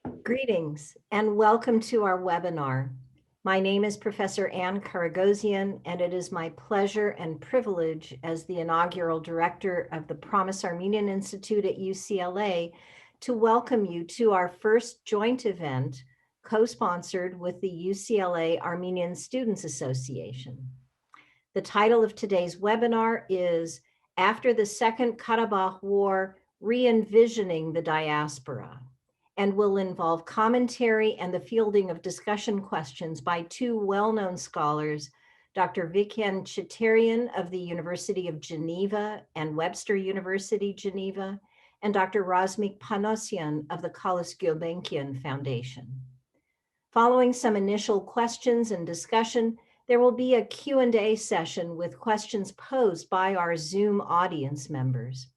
Greetings and welcome to our webinar. My name is Professor Ann Karagosian, and it is my pleasure and privilege as the inaugural director of the Promise Armenian Institute at UCLA to welcome you to our first joint event co-sponsored with the UCLA Armenian Students Association. The title of today's webinar is After the Second Karabakh War, Reenvisioning the Diaspora, and will involve commentary and the fielding of discussion questions by two well-known scholars, Dr. Vicken Cheterian of the University of Geneva and Webster University, Geneva, and Dr. Razmik Panossian of the Kalis Gulbenkian Foundation. Following some initial questions and discussion, there will be a Q&A session with questions posed by our Zoom audience members.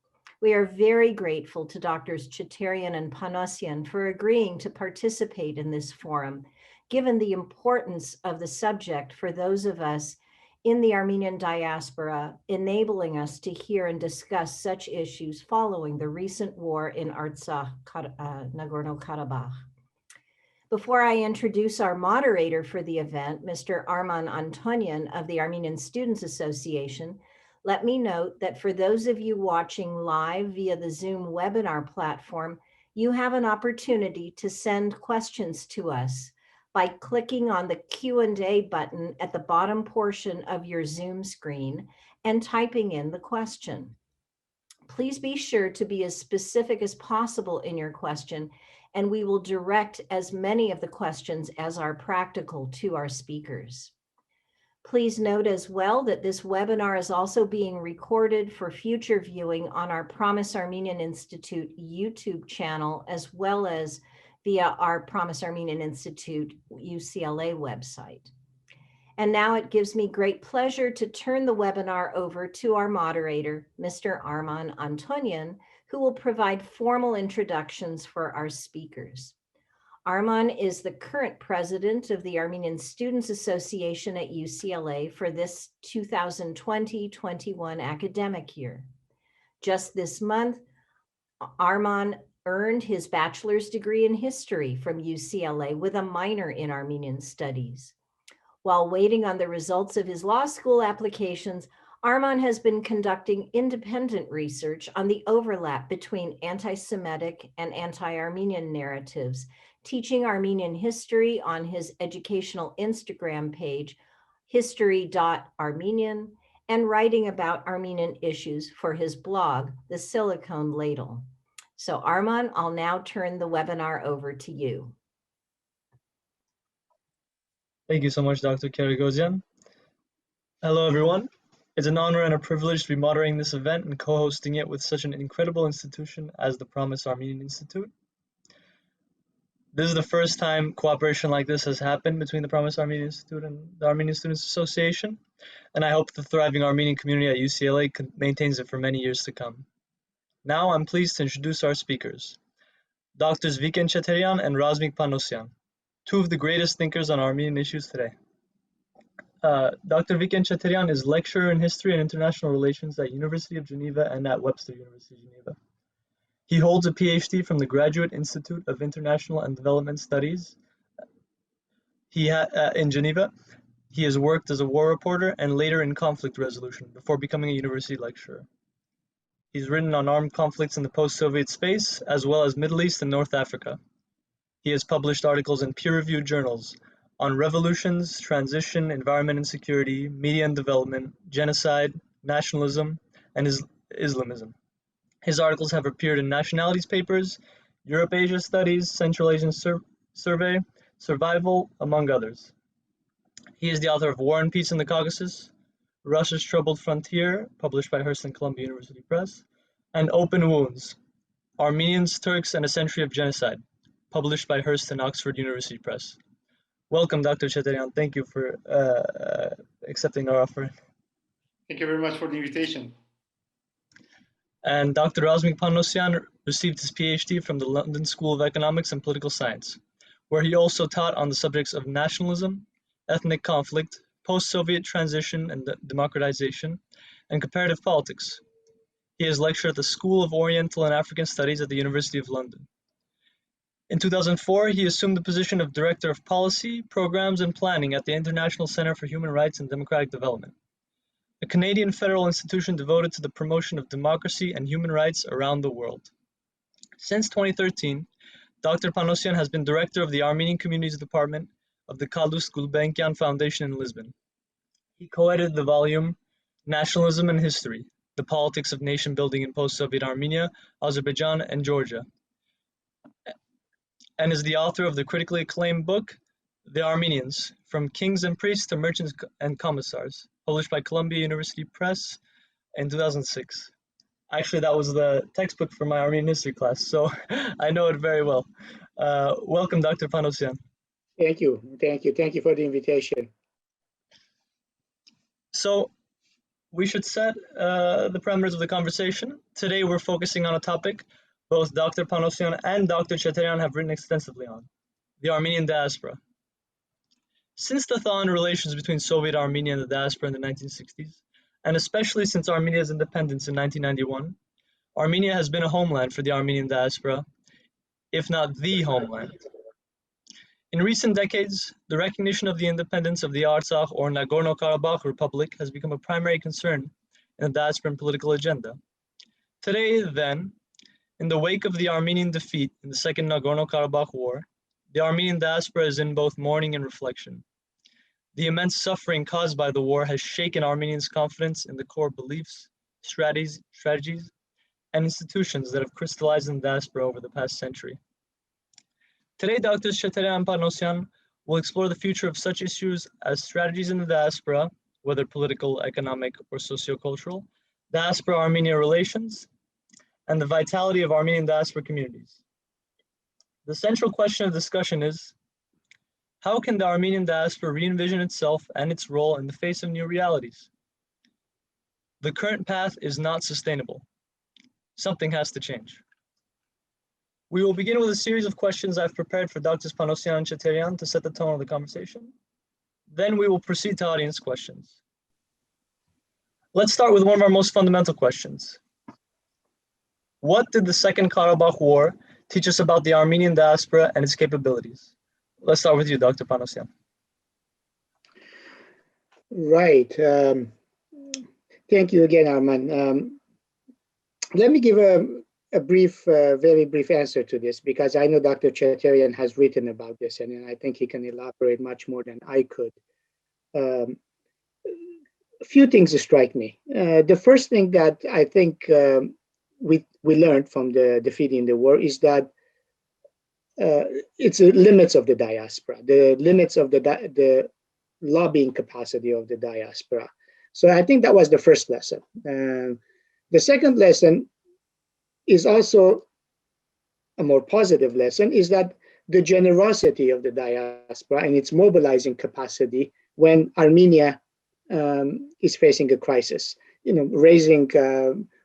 We are very grateful to Drs. Cheterian and Panossian for agreeing to participate in this forum, given the importance of the subject for those of us in the Armenian diaspora, enabling us to hear and discuss such issues following the recent war in Artsakh, Nagorno-Karabakh. Before I introduce our moderator for the event, Mr. Arman Antonyan of the Armenian Students Association, let me note that for those of you watching live via the Zoom webinar platform, you have an opportunity to send questions to us by clicking on the Q&A button at the bottom portion of your Zoom screen and typing in the question. Please be sure to be as specific as possible in your question, and we will direct as many of the questions as are practical to our speakers. Please note as well that this webinar is also being recorded for future viewing on our Promise Armenian Institute YouTube channel, as well as via our Promise Armenian Institute UCLA website. And now it gives me great pleasure to turn the webinar over to our moderator, Mr. Arman Antonyan, who will provide formal introductions for our speakers. Arman is the current president of the Armenian Students Association at UCLA for this 2020-21 academic year. Just this month, Arman earned his bachelor's degree in history from UCLA with a minor in Armenian studies. While waiting on the results of his law school applications, Arman has been conducting independent research on the overlap between anti-Semitic and anti-Armenian narratives, teaching Armenian history on his educational Instagram page, history.armenian, and writing about Armenian issues for his blog, The Silicone Ladle. So Arman, I'll now turn the webinar over to you. Thank you so much, Dr. Karagosian. Hello, everyone. It's an honor and a privilege to be moderating this event and co-hosting it with such an incredible institution as the Promise Armenian Institute. This is the first time cooperation like this has happened between the Promise Armenian Institute and the Armenian Students Association, and I hope the thriving Armenian community at UCLA maintains it for many years to come. Now I'm pleased to introduce our speakers, Drs. Vicken Cheterian and Razmik Panossian, two of the greatest thinkers on Armenian issues today. Dr. Vicken Cheterian is lecturer in history and international relations at University of Geneva and at Webster University, Geneva. He holds a PhD from the Graduate Institute of International and Development Studies in Geneva. He has worked as a war reporter and later in conflict resolution before becoming a university lecturer. He's written on armed conflicts in the post-Soviet space, as well as Middle East and North Africa. He has published articles in peer-reviewed journals on revolutions, transition, environment and security, media and development, genocide, nationalism, and Islamism. His articles have appeared in Nationalities Papers, Europe-Asia Studies, Central Asian Survey, Survival, among others. He is the author of War and Peace in the Caucasus, Russia's Troubled Frontier, published by Hearst and Columbia University Press, and Open Wounds, Armenians, Turks, and a Century of Genocide, published by Hearst and Oxford University Press. Welcome, Dr. Cheterian. Thank you for accepting our offer. Thank you very much for the invitation. And Dr. Razmik Panossian received his PhD from the London School of Economics and Political Science, where he also taught on the subjects of nationalism, ethnic conflict, post-Soviet transition and democratization, and comparative politics. He has lectured at the School of Oriental and African Studies at the University of London. In 2004, he assumed the position of Director of Policy, Programs and Planning at the International Center for Human Rights and Democratic Development, a Canadian federal institution devoted to the promotion of democracy and human rights around the world. Since 2013, Dr. Panossian has been Director of the Armenian Communities Department of the Kalus Gulbenkian Foundation in Lisbon. He co-edited the volume Nationalism and History, The Politics of Nation Building in Post-Soviet Armenia, Azerbaijan, and Georgia, and is the author of the critically acclaimed book, The Armenians, From Kings and Priests to Merchants and Commissars, published by Columbia University Press in 2006. Actually, that was the textbook for my Armenian history class, so I know it very well. Welcome, Dr. Panossian. Thank you. Thank you. Thank you for the invitation. So we should set the parameters of the conversation. Today, we're focusing on a topic both Dr. Panossian and Dr. Cheterian have written extensively on, the Armenian diaspora. Since the thaw in relations between Soviet Armenia and the diaspora in the 1960s, and especially since Armenia's independence in 1991, Armenia has been a homeland for the Armenian diaspora, if not the homeland. In recent decades, the recognition of the independence of the Artsakh or Nagorno-Karabakh Republic has become a primary concern in the diasporan political agenda. Today, then, in the wake of the Armenian defeat in the Second Nagorno-Karabakh War, the Armenian diaspora is in both mourning and reflection. The immense suffering caused by the war has shaken Armenians' confidence in the core beliefs, strategies, and institutions that have crystallized in the diaspora over the past century. Today, Drs. Cheterian and Panossian will explore the future of such issues as strategies in the diaspora, whether political, economic, or sociocultural, diaspora-Armenia relations, and the vitality of Armenian diaspora communities. The central question of discussion is, how can the Armenian diaspora re-envision itself and its role in the face of new realities? The current path is not sustainable. Something has to change. We will begin with a series of questions I've prepared for Drs. Panossian and Cheterian to set the tone of the conversation. Then we will proceed to audience questions. Let's start with one of our most fundamental questions. What did the Second Karabakh War teach us about the Armenian diaspora and its capabilities? Let's start with you, Dr. Panossian. Right. Thank you again, Arman. Let me give a brief, very brief answer to this, because I know Dr. Cheterian has written about this, and I think he can elaborate much more than I could. A few things strike me. The first thing that I think we learned from the defeat in the war is that it's the limits of the diaspora, the limits of the lobbying capacity of the diaspora. So I think that was the first lesson. The second lesson is also a more positive lesson, is that the generosity of the diaspora and its mobilizing capacity when Armenia is facing a crisis, raising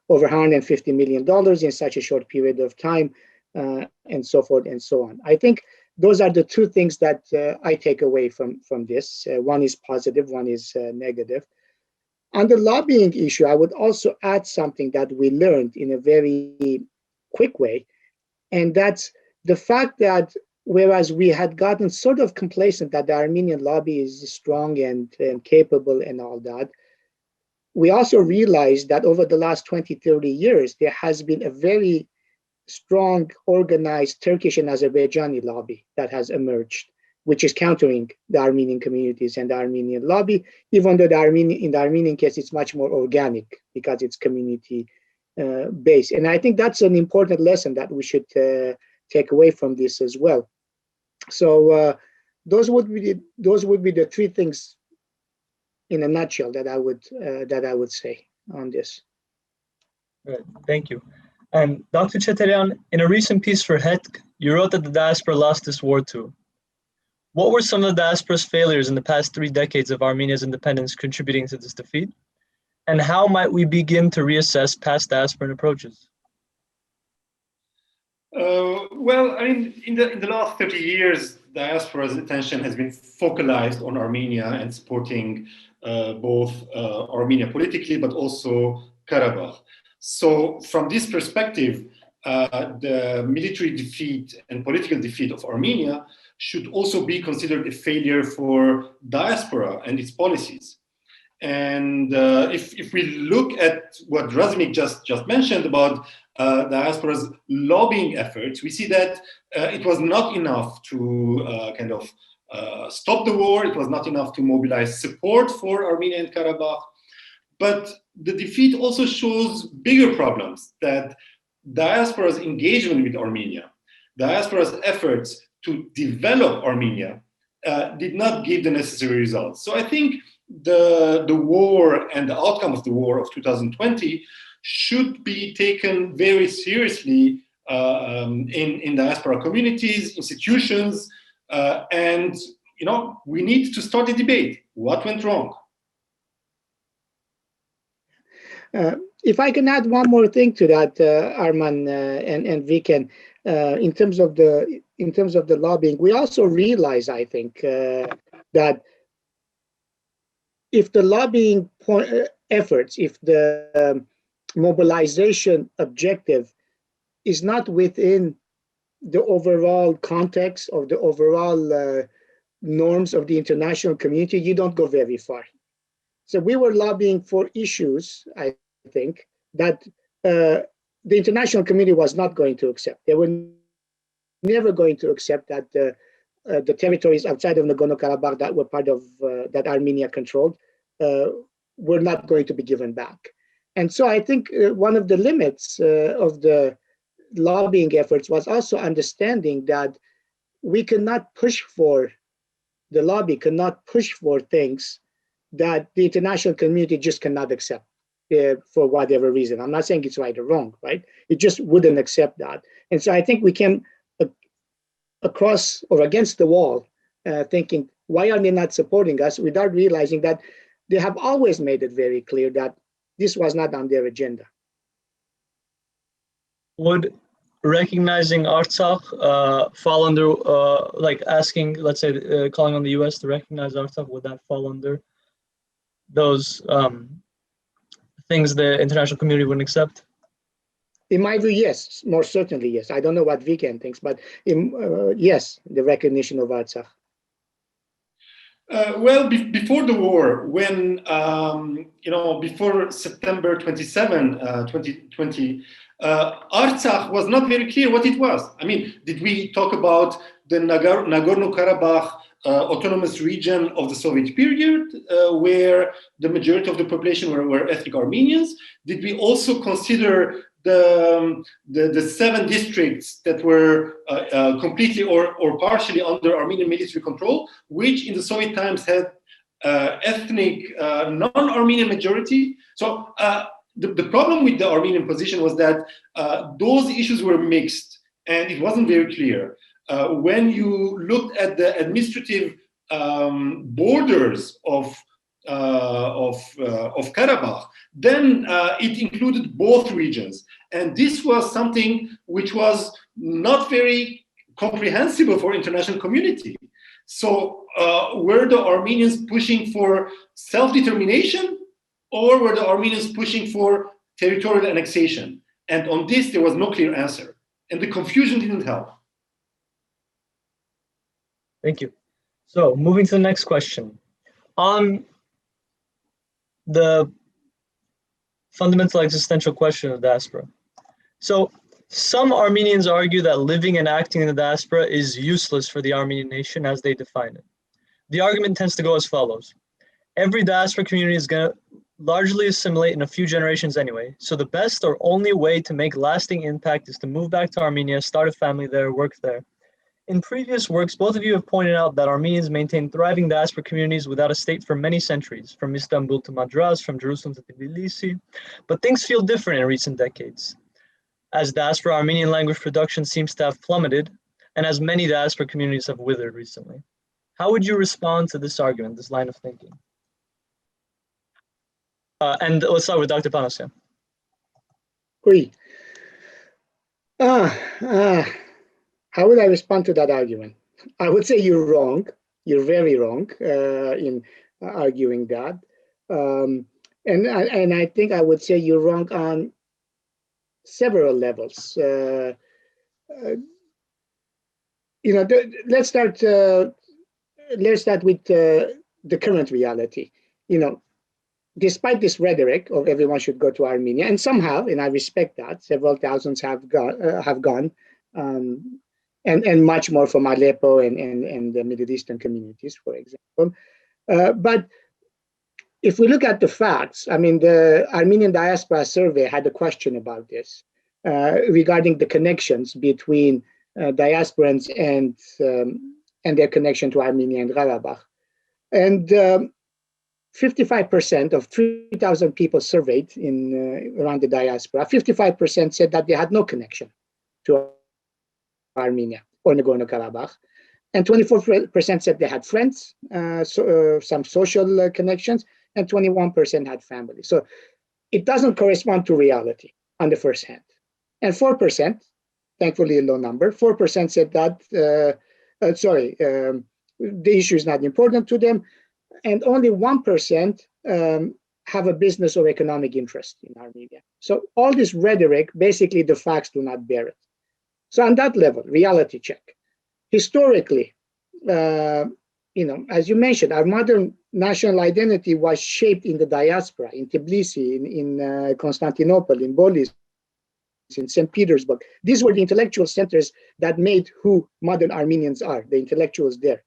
over $150 million in such a short period of time, and so forth and so on. I think those are the two things that I take away from this. One is positive, one is negative. On the lobbying issue, I would also add something that we learned in a very quick way, and that's the fact that whereas we had gotten sort of complacent that the Armenian lobby is strong and capable and all that, we also realized that over the last 20, 30 years, there has been a very strong, organized Turkish and Azerbaijani lobby that has emerged, which is countering the Armenian communities and the Armenian lobby, even though in the Armenian case, it's much more organic because it's community based. And I think that's an important lesson that we should take away from this as well. So those would be the three things in a nutshell that I would say on this. Right. Thank you. And Dr. Cheterian, in a recent piece for HETC, you wrote that the diaspora lost this war too. What were some of the diaspora's failures in the past 3 decades of Armenia's independence contributing to this defeat? And how might we begin to reassess past diasporan approaches? Well, I mean, in the last 30 years, diaspora's attention has been focalized on Armenia and supporting both Armenia politically, but also Karabakh. So from this perspective, the military defeat and political defeat of Armenia should also be considered a failure for diaspora and its policies. And if we look at what Razmik just mentioned about diaspora's lobbying efforts, we see that it was not enough to stop the war. It was not enough to mobilize support for Armenia and Karabakh. But the defeat also shows bigger problems, that diaspora's engagement with Armenia, diaspora's efforts to develop Armenia did not give the necessary results. So I think the war and the outcome of the war of 2020 should be taken very seriously in diaspora communities, institutions, and we need to start a debate. What went wrong? If I can add one more thing to that, Arman and Vicken, in terms of the lobbying, we also realize, I think, that if the lobbying efforts, if the mobilization objective is not within the overall context of the overall norms of the international community, you don't go very far. So we were lobbying for issues, I think, that the international community was not going to accept. They were never going to accept that the territories outside of Nagorno-Karabakh that were part of that Armenia controlled were not going to be given back. And so I think one of the limits of the lobbying efforts was also understanding that we cannot push for, the lobby cannot push for things that the international community just cannot accept for whatever reason. I'm not saying it's right or wrong, right? It just wouldn't accept that. And so I think we came across or against the wall thinking, why are they not supporting us, without realizing that they have always made it very clear that this was not on their agenda. Would recognizing Artsakh fall under, like asking, let's say, calling on the US to recognize Artsakh, would that fall under those things the international community wouldn't accept? In my view, yes, more certainly, yes. I don't know what Vicken thinks, but yes, the recognition of Artsakh. Well, before the war, when, before September 27, 2020, Artsakh was not very clear what it was. I mean, did we talk about the Nagorno-Karabakh autonomous region of the Soviet period, where the majority of the population were ethnic Armenians? Did we also consider the 7 districts that were completely or partially under Armenian military control, which in the Soviet times had ethnic non-Armenian majority? So the problem with the Armenian position was that those issues were mixed and it wasn't very clear. When you looked at the administrative borders of Karabakh, then it included both regions. And this was something which was not very comprehensible for international community. So were the Armenians pushing for self-determination, or were the Armenians pushing for territorial annexation? And on this, there was no clear answer. And the confusion didn't help. Thank you. So moving to the next question. On the fundamental existential question of diaspora. So some Armenians argue that living and acting in the diaspora is useless for the Armenian nation as they define it. The argument tends to go as follows. Every diaspora community is going to largely assimilate in a few generations anyway, so the best or only way to make lasting impact is to move back to Armenia, start a family there, work there. In previous works, both of you have pointed out that Armenians maintain thriving diaspora communities without a state for many centuries, from Istanbul to Madras, from Jerusalem to Tbilisi, but things feel different in recent decades, as diaspora Armenian language production seems to have plummeted, and as many diaspora communities have withered recently. How would you respond to this argument, this line of thinking? And let's start with Dr. Panossian. Oui. How would I respond to that argument? I would say you're wrong. You're very wrong in arguing that. And I think I would say you're wrong on several levels. Let's start with the current reality. Despite this rhetoric of everyone should go to Armenia, and somehow, and I respect that, several thousands have gone, and much more from Aleppo and the Middle Eastern communities, for example. But if we look at the facts, I mean, the Armenian Diaspora Survey had a question about this regarding the connections between diasporans and their connection to Armenia and Karabakh. And 55% of 3,000 people surveyed around the diaspora, 55% said that they had no connection to Armenia or Nagorno-Karabakh. And 24% said they had friends, some social connections, and 21% had family. So it doesn't correspond to reality on the first hand. And 4%, thankfully a low number, 4% said that, the issue is not important to them, and only 1% have a business or economic interest in Armenia. So all this rhetoric, basically the facts do not bear it. So on that level, reality check. Historically, as you mentioned, our modern national identity was shaped in the diaspora, in Tbilisi, in Constantinople, in Bolis, in St. Petersburg. These were the intellectual centers that made who modern Armenians are, the intellectuals there.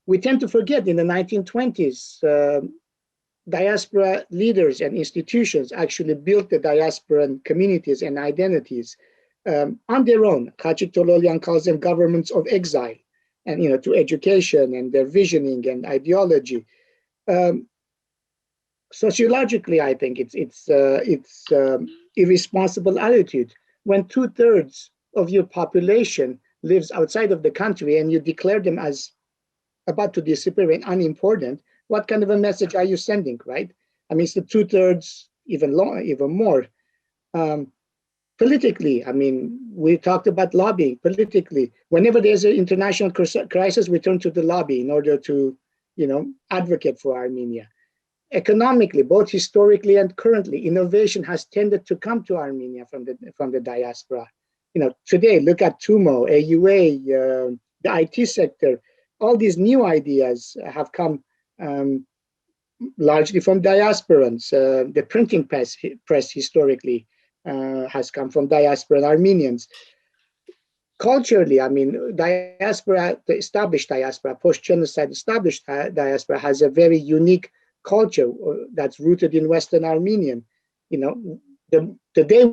We tend to forget in the 1920s, diaspora leaders and institutions actually built the diasporan communities and identities on their own. Kachik Tololian calls them governments of exile, and through education and their visioning and ideology. Sociologically, I think it's irresponsible attitude when 2/3 of your population lives outside of the country and you declare them as about to disappear and unimportant. What kind of a message are you sending, right? I mean, it's the 2/3, even more. Politically, I mean, we talked about lobbying. Politically, whenever there's an international crisis, we turn to the lobby in order to, advocate for Armenia. Economically, both historically and currently, innovation has tended to come to Armenia from the diaspora. Today, look at TUMO, AUA, the IT sector. All these new ideas have come largely from diasporans. The printing press historically has come from diasporan Armenians. Culturally, I mean, diaspora, the established diaspora, post-genocide established diaspora has a very unique culture that's rooted in Western Armenian. The day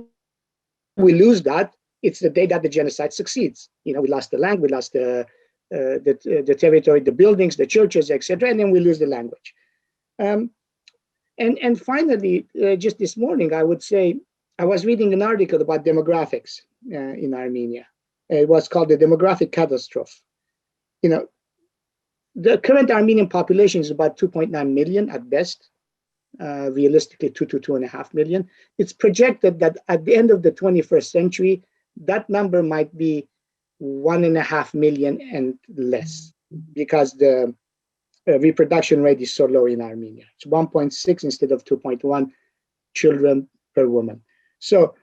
we lose that, it's the day that the genocide succeeds. We lost the land, we lost the territory, the buildings, the churches, etc., and then we lose the language. And finally, just this morning, I would say, I was reading an article about demographics in Armenia. It was called The Demographic Catastrophe. The current Armenian population is about 2.9 million at best, realistically 2 to 2.5 million. It's projected that at the end of the 21st century, that number might be 1.5 million and less, because the reproduction rate is so low in Armenia. It's 1.6 instead of 2.1 children per woman. So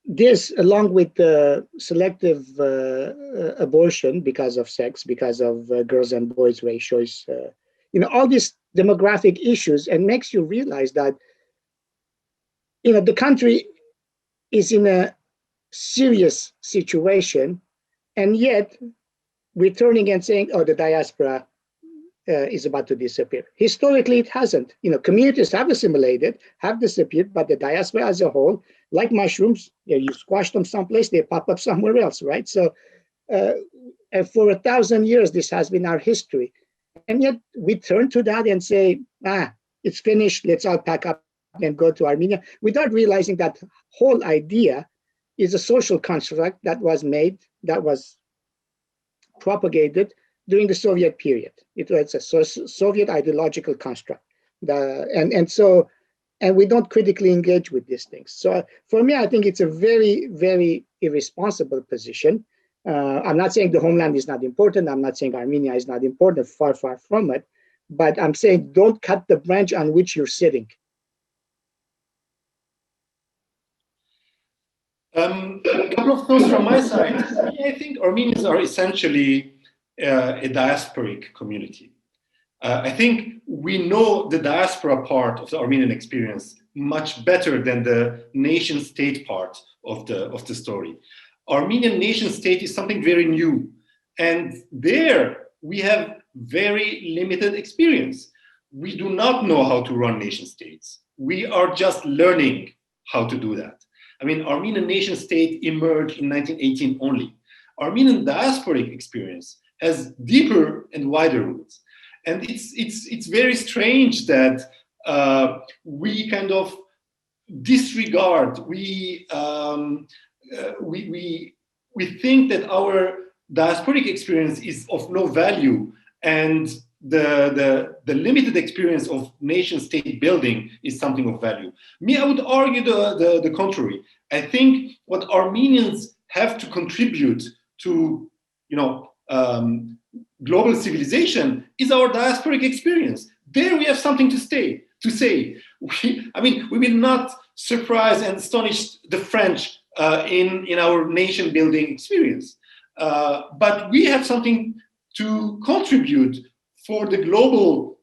this, along with the selective abortion because of sex, because of girls and boys ratios, all these demographic issues, and makes you realize that, the country is in a serious situation, and yet we're turning and saying, oh, the diaspora is about to disappear. Historically, it hasn't. Communities have assimilated, have disappeared, but the diaspora as a whole, like mushrooms, you squash them someplace, they pop up somewhere else, right? So for 1,000 years, this has been our history. And yet we turn to that and say, it's finished, let's all pack up and go to Armenia, without realizing that whole idea is a social construct that was made, that was propagated during the Soviet period. It was a Soviet ideological construct. And we don't critically engage with these things. So for me, I think it's a very, very irresponsible position. I'm not saying the homeland is not important. I'm not saying Armenia is not important, far, far from it. But I'm saying don't cut the branch on which you're sitting. A couple of thoughts from my side. I think Armenians are essentially a diasporic community. I think we know the diaspora part of the Armenian experience much better than the nation-state part of the story. Armenian nation-state is something very new, and there we have very limited experience. We do not know how to run nation-states. We are just learning how to do that. I mean, Armenian nation-state emerged in 1918 only. Armenian diasporic experience has deeper and wider roots. And it's very strange that we kind of disregard, we think that our diasporic experience is of no value, and the limited experience of nation-state building is something of value. Me, I would argue the contrary. I think what Armenians have to contribute to, global civilization is our diasporic experience. There we have something to say. We will not surprise and astonish the French in our nation building experience. But we have something to contribute for the global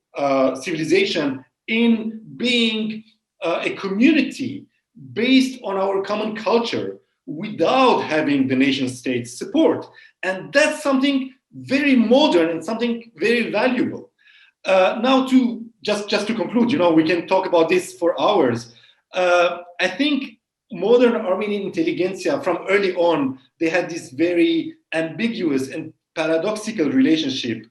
civilization in being a community based on our common culture without having the nation state's support. And that's something very modern and something very valuable. Now, just to conclude, we can talk about this for hours. I think modern Armenian intelligentsia from early on, they had this very ambiguous and paradoxical relationship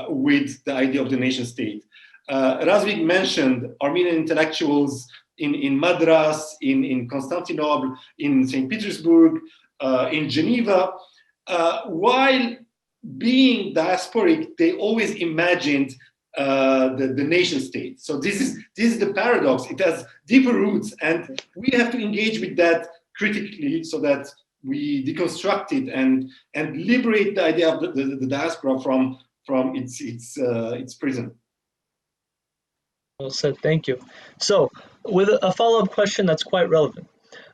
with the idea of the nation state. Razmik mentioned Armenian intellectuals in Madras, in Constantinople, in St. Petersburg, in Geneva. While being diasporic, they always imagined the nation state. So this is the paradox. It has deeper roots, and we have to engage with that critically so that we deconstruct it and liberate the idea of the diaspora from its prison. Well said, thank you. So, with a follow-up question that's quite relevant.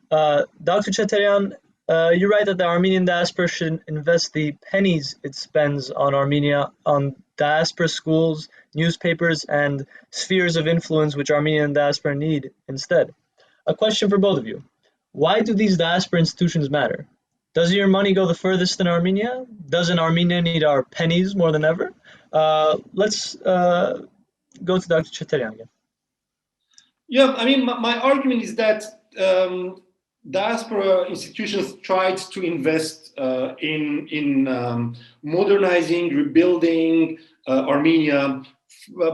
Dr. Cheterian, you write that the Armenian diaspora should invest the pennies it spends on Armenia on diaspora schools, newspapers, and spheres of influence which Armenian diaspora need instead. A question for both of you. Why do these diaspora institutions matter? Does your money go the furthest in Armenia? Doesn't Armenia need our pennies more than ever? Let's go to Dr. Cheterian again. Yeah, I mean, my argument is that diaspora institutions tried to invest in modernizing, rebuilding Armenia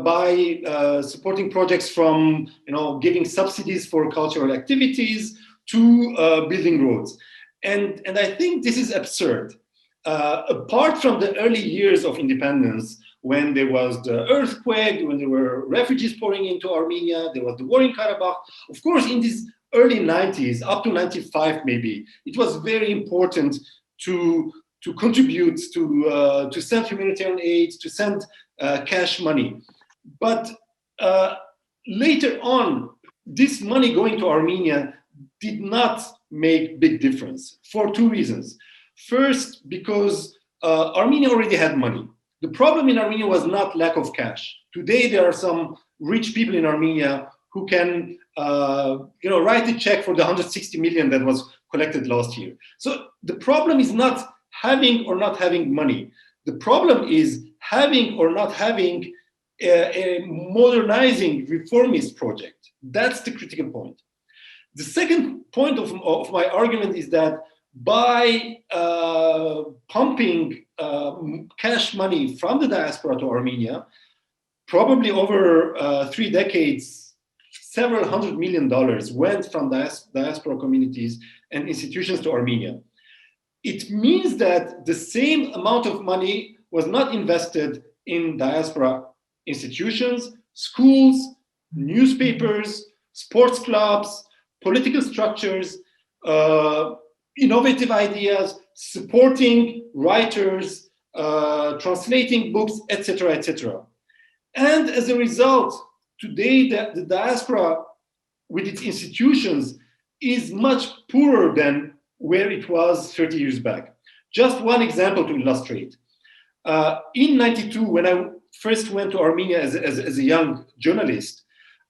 by supporting projects from giving subsidies for cultural activities to building roads, and I think this is absurd. Apart from the early years of independence, when there was the earthquake, when there were refugees pouring into Armenia, there was the war in Karabakh. Of course, in these early 90s, up to 95 maybe, it was very important to contribute, to send humanitarian aid, to send cash money. But later on, this money going to Armenia did not make big difference for two reasons. First, because Armenia already had money. The problem in Armenia was not lack of cash. Today, there are some rich people in Armenia who can write a check for the 160 million that was collected last year. So the problem is not having or not having money. The problem is having or not having a modernizing reformist project. That's the critical point. The second point of my argument is that by pumping cash money from the diaspora to Armenia, probably over 3 decades, several $100 million went from diaspora communities and institutions to Armenia. It means that the same amount of money was not invested in diaspora institutions, schools, newspapers, sports clubs, political structures, innovative ideas, supporting writers, translating books, etc., etc. And as a result, today the diaspora with its institutions is much poorer than where it was 30 years back. Just one example to illustrate. In '92, when I first went to Armenia as a young journalist,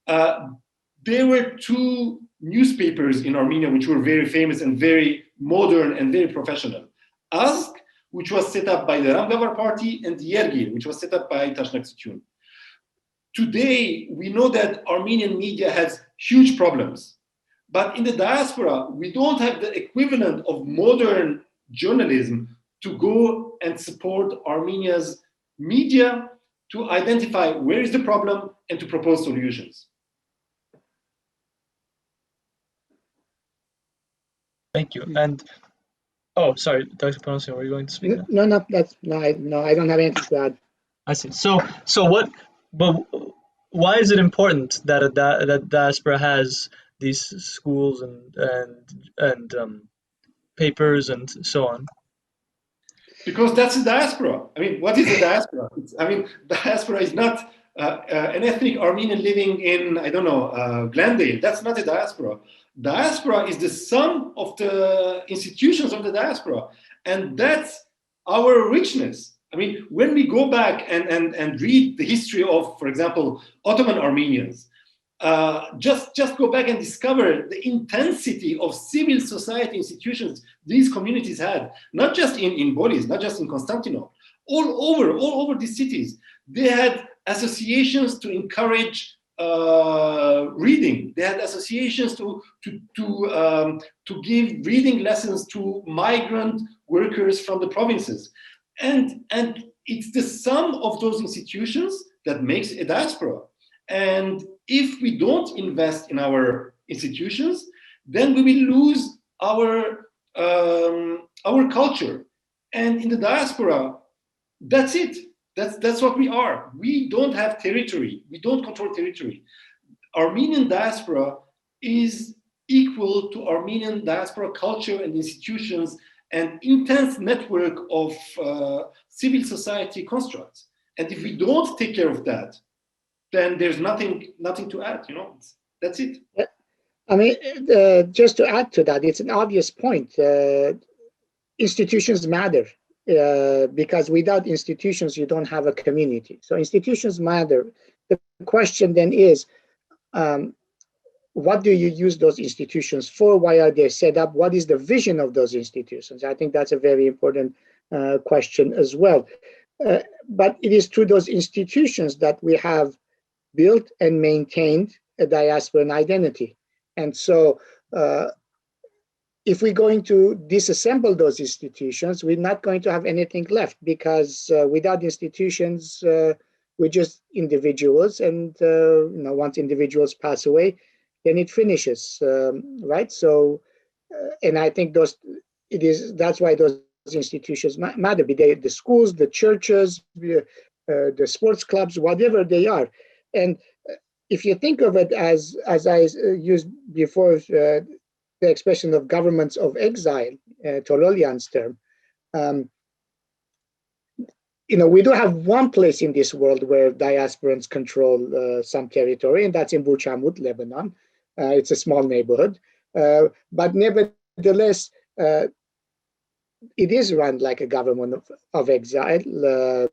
there were two newspapers in Armenia which were very famous and very modern and very professional. Artsakh, which was set up by the Ramgavar party, and Yergil, which was set up by Cheterian. Today, we know that Armenian media has huge problems. But in the diaspora, we don't have the equivalent of modern journalism to go and support Armenia's media to identify where is the problem and to propose solutions. Thank you. And oh, sorry, Dr. Panossian, were you going to speak now? No, I don't have anything to add. I see. So why is it important that that diaspora has these schools and papers and so on? Because that's the diaspora. I mean, what is the diaspora? Diaspora is not an ethnic Armenian living in, I don't know, Glendale. That's not a diaspora. Diaspora is the sum of the institutions of the diaspora. And that's our richness. I mean, when we go back and read the history of, for example, Ottoman Armenians, just go back and discover the intensity of civil society institutions these communities had, not just in Bolis, not just in Constantinople, all over these cities. They had associations to encourage reading. They had associations to give reading lessons to migrant workers from the provinces. And it's the sum of those institutions that makes a diaspora. And if we don't invest in our institutions, then we will lose our culture. And in the diaspora, that's it. That's what we are. We don't have territory. We don't control territory. Armenian diaspora is equal to Armenian diaspora culture and institutions and intense network of civil society constructs. And if we don't take care of that, then there's nothing to add, that's it. I mean, just to add to that, it's an obvious point. Institutions matter because without institutions, you don't have a community. So institutions matter. The question then is, what do you use those institutions for? Why are they set up? What is the vision of those institutions? I think that's a very important question as well. But it is through those institutions that we have built and maintained a diasporan identity. And so if we're going to disassemble those institutions, we're not going to have anything left, because without institutions, we're just individuals. And once individuals pass away, then it finishes, right? So, and I think that's why those institutions matter, be they the schools, the churches, the sports clubs, whatever they are. And if you think of it as I used before, the expression of governments of exile, Torolian's term, we do have one place in this world where diasporans control some territory, and that's in Burchamut, Lebanon. It's a small neighborhood, but nevertheless, it is run like a government of exile,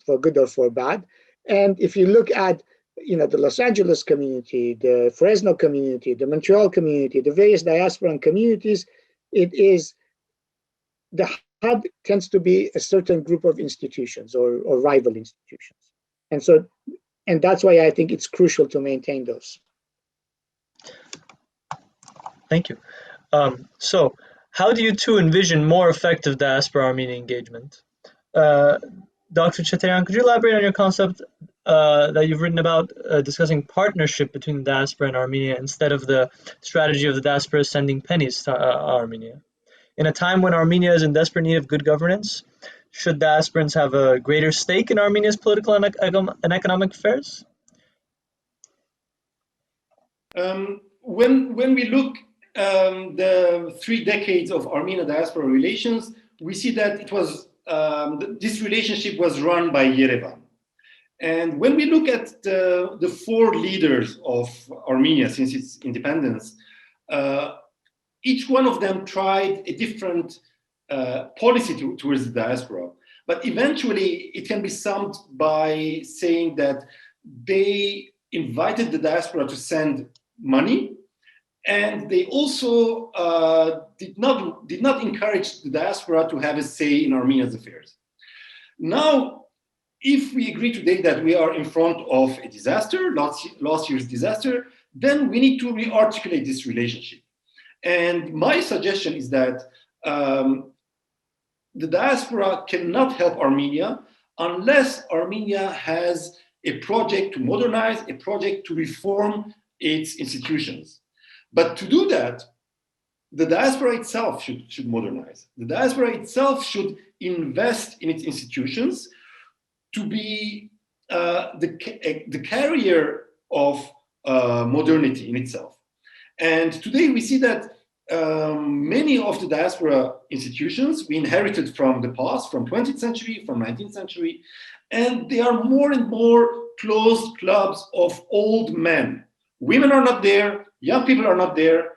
for good or for bad. And if you look at the Los Angeles community, the Fresno community, the Montreal community, the various diasporan communities, the hub tends to be a certain group of institutions or rival institutions. And that's why I think it's crucial to maintain those. Thank you. So how do you two envision more effective diaspora Armenian engagement? Dr. Cheterian, could you elaborate on your concept that you've written about discussing partnership between the diaspora and Armenia instead of the strategy of the diaspora sending pennies to Armenia? In a time when Armenia is in desperate need of good governance, should diasporans have a greater stake in Armenia's political and economic affairs? When we look the 3 decades of Armenia diaspora relations, we see that it was this relationship was run by Yerevan. And when we look at the 4 leaders of Armenia since its independence, each one of them tried a different policy towards the diaspora. But eventually, it can be summed by saying that they invited the diaspora to send money, and they also did not encourage the diaspora to have a say in Armenia's affairs. Now, if we agree today that we are in front of a disaster, last year's disaster, then we need to re-articulate this relationship. And my suggestion is that the diaspora cannot help Armenia unless Armenia has a project to modernize, a project to reform its institutions. But to do that, the diaspora itself should modernize. The diaspora itself should invest in its institutions to be the carrier of modernity in itself. And today we see that many of the diaspora institutions we inherited from the past, from 20th century, from 19th century, and they are more and more closed clubs of old men. Women are not there, young people are not there.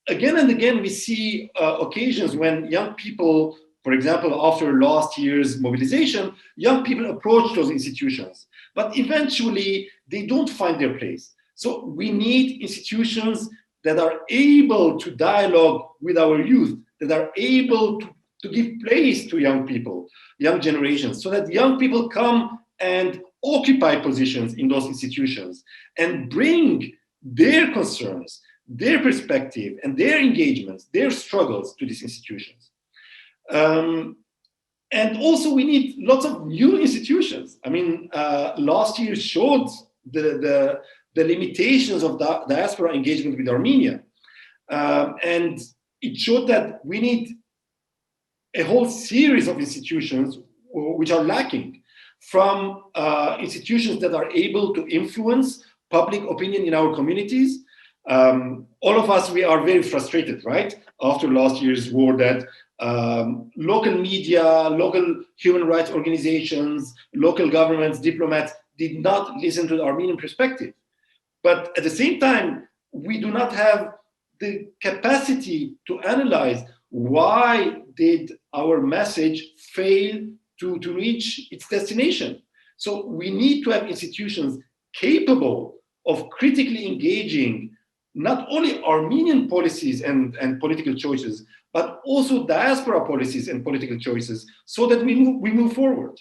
Again and again, we see occasions when young people, for example, after last year's mobilization, young people approach those institutions, but eventually they don't find their place. So we need institutions that are able to dialogue with our youth, that are able to give place to young people, young generations, so that young people come and occupy positions in those institutions and bring their concerns, their perspective, and their engagements, their struggles to these institutions. And also we need lots of new institutions. I mean, last year showed the limitations of diaspora engagement with Armenia. And it showed that we need a whole series of institutions which are lacking, from institutions that are able to influence public opinion in our communities. All of us, we are very frustrated, right? After last year's war, that local media, local human rights organizations, local governments, diplomats did not listen to the Armenian perspective. But at the same time, we do not have the capacity to analyze why did our message fail to reach its destination. So we need to have institutions capable of critically engaging not only Armenian policies and political choices, but also diaspora policies and political choices, so that we move forward.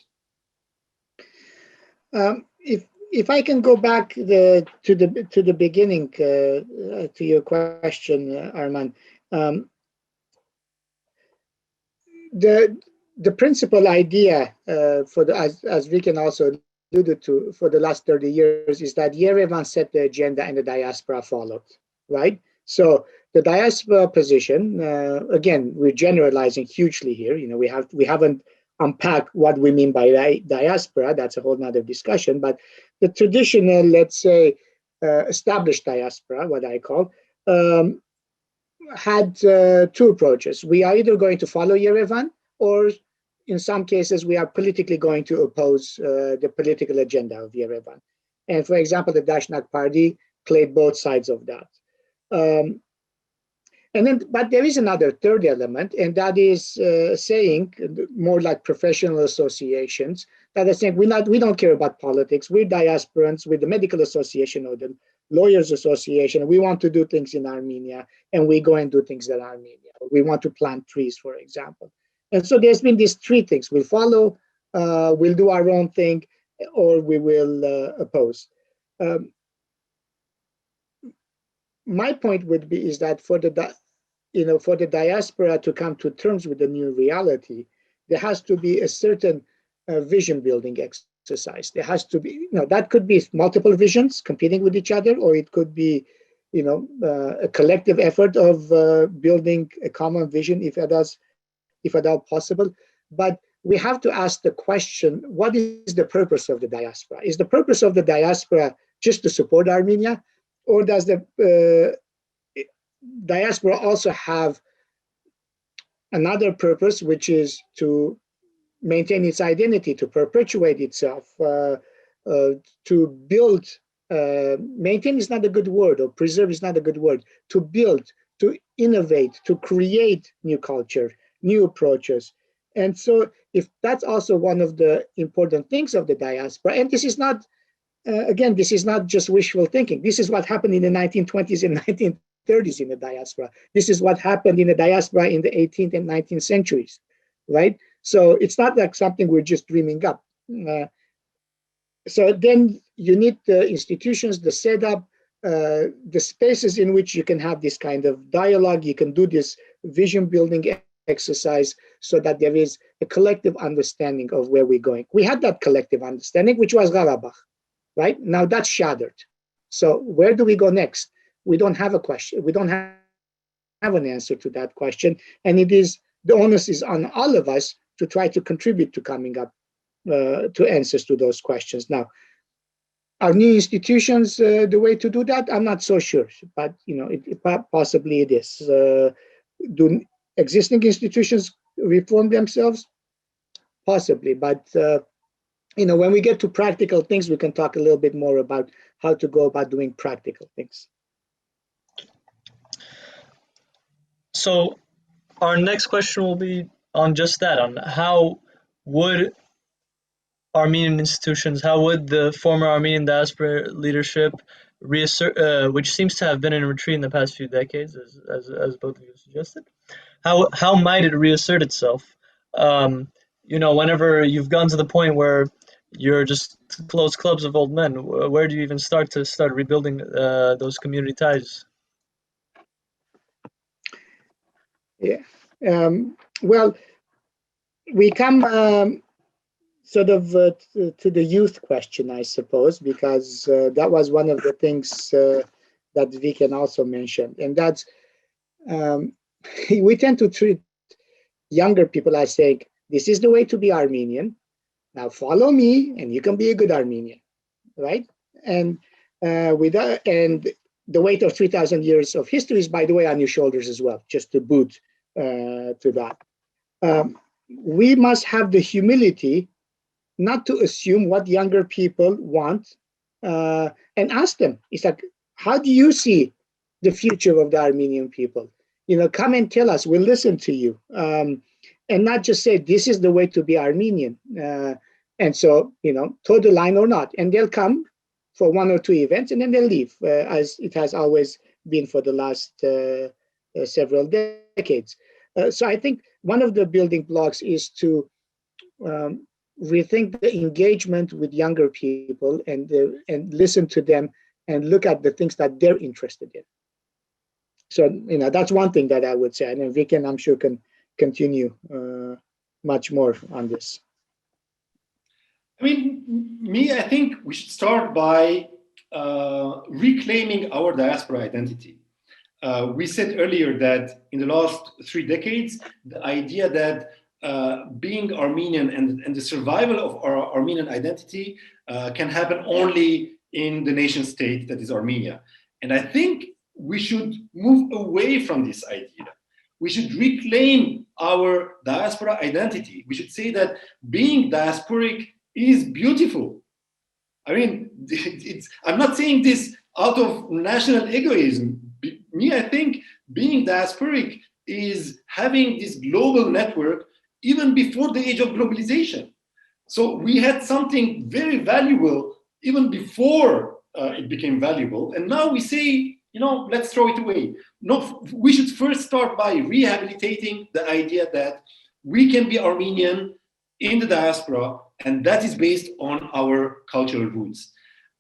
If I can go back to the beginning to your question, Arman, the principal idea as Vicken also alluded to for the last 30 years is that Yerevan set the agenda and the diaspora followed, right? So the diaspora position, again, we're generalizing hugely here. You know, we haven't unpacked what we mean by diaspora. That's a whole nother discussion. But the traditional, let's say, established diaspora, what I call, had two approaches. We are either going to follow Yerevan, or in some cases, we are politically going to oppose the political agenda of Yerevan. And for example, the Dashnak party played both sides of that. But there is another third element, and that is saying, more like professional associations, that are saying we don't care about politics. We're diasporans, we're the medical association or the lawyers association. We want to do things in Armenia, and we go and do things in Armenia. We want to plant trees, for example. And so there's been these three things: we'll follow, we'll do our own thing, or we will oppose. My point would be is that for the diaspora to come to terms with the new reality, there has to be a certain vision building exercise. There has to be, that could be multiple visions competing with each other, or it could be, a collective effort of building a common vision, if at all possible. But we have to ask the question: what is the purpose of the diaspora? Is the purpose of the diaspora just to support Armenia, or does the diaspora also have another purpose, which is to maintain its identity, to perpetuate itself, to build, maintain is not a good word, or preserve is not a good word, to build, to innovate, to create new culture, new approaches. And so if that's also one of the important things of the diaspora, and this is not, again, this is not just wishful thinking. This is what happened in the 1920s and 1930s in the diaspora. This is what happened in the diaspora in the 18th and 19th centuries, right? So it's not like something we're just dreaming up. So then you need the institutions, the setup, the spaces in which you can have this kind of dialogue. You can do this vision building exercise so that there is a collective understanding of where we're going. We had that collective understanding, which was Karabakh, right? Now that's shattered. So where do we go next? We don't have a question. We don't have an answer to that question. And it is, the onus is on all of us to try to contribute to coming up to answers to those questions. Now, are new institutions the way to do that? I'm not so sure, but possibly it is. Do existing institutions reform themselves? Possibly, but when we get to practical things, we can talk a little bit more about how to go about doing practical things. So our next question will be on just that, on how would Armenian institutions, how would the former Armenian diaspora leadership reassert, which seems to have been in retreat in the past few decades, as both of you suggested, how might it reassert itself? Whenever you've gone to the point where you're just close clubs of old men, where do you even start rebuilding those community ties? Yeah. Well, we come sort of to the youth question, I suppose, because that was one of the things that Vicken also mentioned, and that's we tend to treat younger people as saying, "This is the way to be Armenian. Now follow me, and you can be a good Armenian," right? And and the weight of 3,000 years of history is, by the way, on your shoulders as well, just to boot to that. We must have the humility not to assume what younger people want and ask them. It's like, how do you see the future of the Armenian people? Come and tell us, we'll listen to you. And not just say, this is the way to be Armenian. And so, toe the line or not. And they'll come for one or two events and then they'll leave, as it has always been for the last several decades. So I think one of the building blocks is to rethink the engagement with younger people and listen to them and look at the things that they're interested in. So, that's one thing that I would say. And then Vicken, I'm sure, can continue much more on this. I think we should start by reclaiming our diaspora identity. We said earlier that in the last 3 decades, the idea that being Armenian and the survival of our Armenian identity can happen only in the nation state that is Armenia. And I think we should move away from this idea. We should reclaim our diaspora identity. We should say that being diasporic is beautiful. I'm not saying this out of national egoism. I think being diasporic is having this global network even before the age of globalization. So we had something very valuable even before it became valuable. And now we say, let's throw it away. No, we should first start by rehabilitating the idea that we can be Armenian in the diaspora, and that is based on our cultural roots.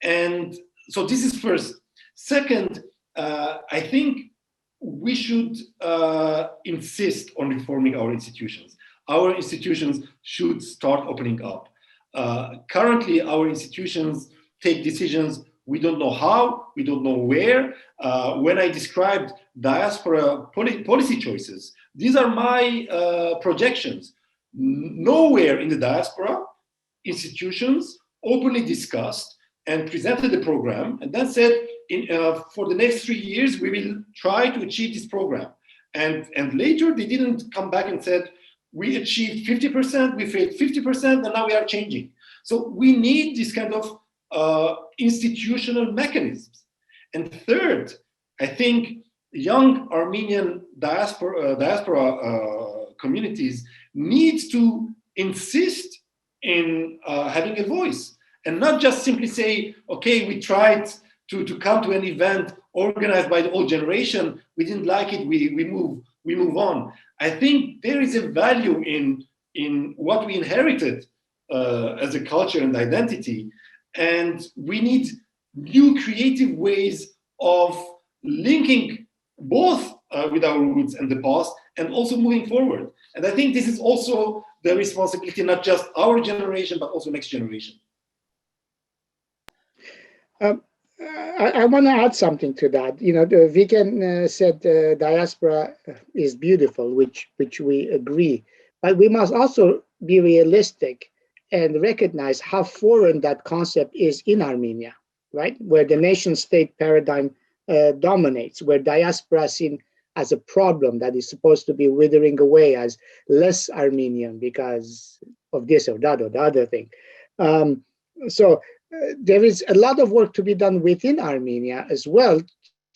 And so this is first. Second, I think we should insist on reforming our institutions. Our institutions should start opening up. Currently, our institutions take decisions. We don't know how, we don't know where. When I described diaspora policy choices, these are my projections. Nowhere in the diaspora, institutions openly discussed and presented the program and then said, for the next 3 years, we will try to achieve this program. And later, they didn't come back and said, we achieved 50%, we failed 50%, and now we are changing. So we need this kind of institutional mechanisms. And third, I think young Armenian diaspora communities need to insist in having a voice, and not just simply say, okay, we tried to come to an event organized by the old generation, we didn't like it, we move on. I think there is a value in what we inherited as a culture and identity, and we need new creative ways of linking both with our roots and the past, and also moving forward. And I think this is also the responsibility, not just our generation, but also next generation. I want to add something to that. You know, Vicken said diaspora is beautiful, which we agree, but we must also be realistic and recognize how foreign that concept is in Armenia, right? Where the nation state paradigm dominates, where diaspora is seen as a problem that is supposed to be withering away as less Armenian because of this or that or the other thing. There is a lot of work to be done within Armenia as well,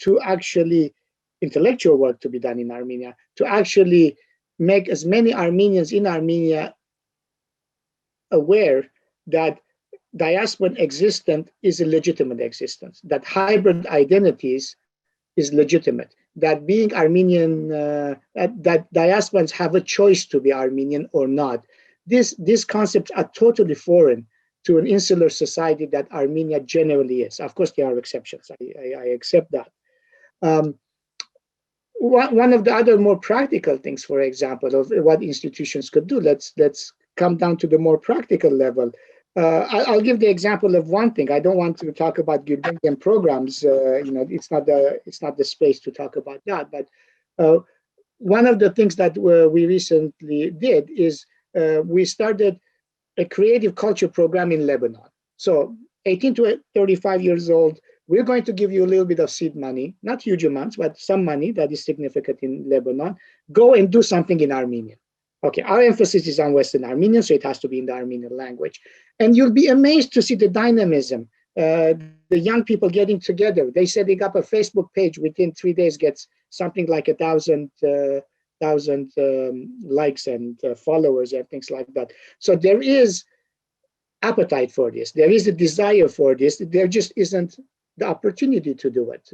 to actually, intellectual work to be done in Armenia, to actually make as many Armenians in Armenia aware that diasporan existence is a legitimate existence, that hybrid identities is legitimate, that being Armenian, that diasporans have a choice to be Armenian or not. These concepts are totally foreign to an insular society that Armenia generally is. Of course, there are exceptions. I accept that. One of the other more practical things, for example, of what institutions could do, let's come down to the more practical level. I'll give the example of one thing. I don't want to talk about Gulbenkian programs. It's not the space to talk about that. But one of the things that we recently did is we started a creative culture program in Lebanon. So 18 to 35 years old, we're going to give you a little bit of seed money, not huge amounts, but some money that is significant in Lebanon. Go and do something in Armenian. Okay, our emphasis is on Western Armenian, so it has to be in the Armenian language. And you'll be amazed to see the dynamism, the young people getting together. They setting up a Facebook page within 3 days gets something like 1,000 likes and followers and things like that. So there is appetite for this. There is a desire for this. There just isn't the opportunity to do it.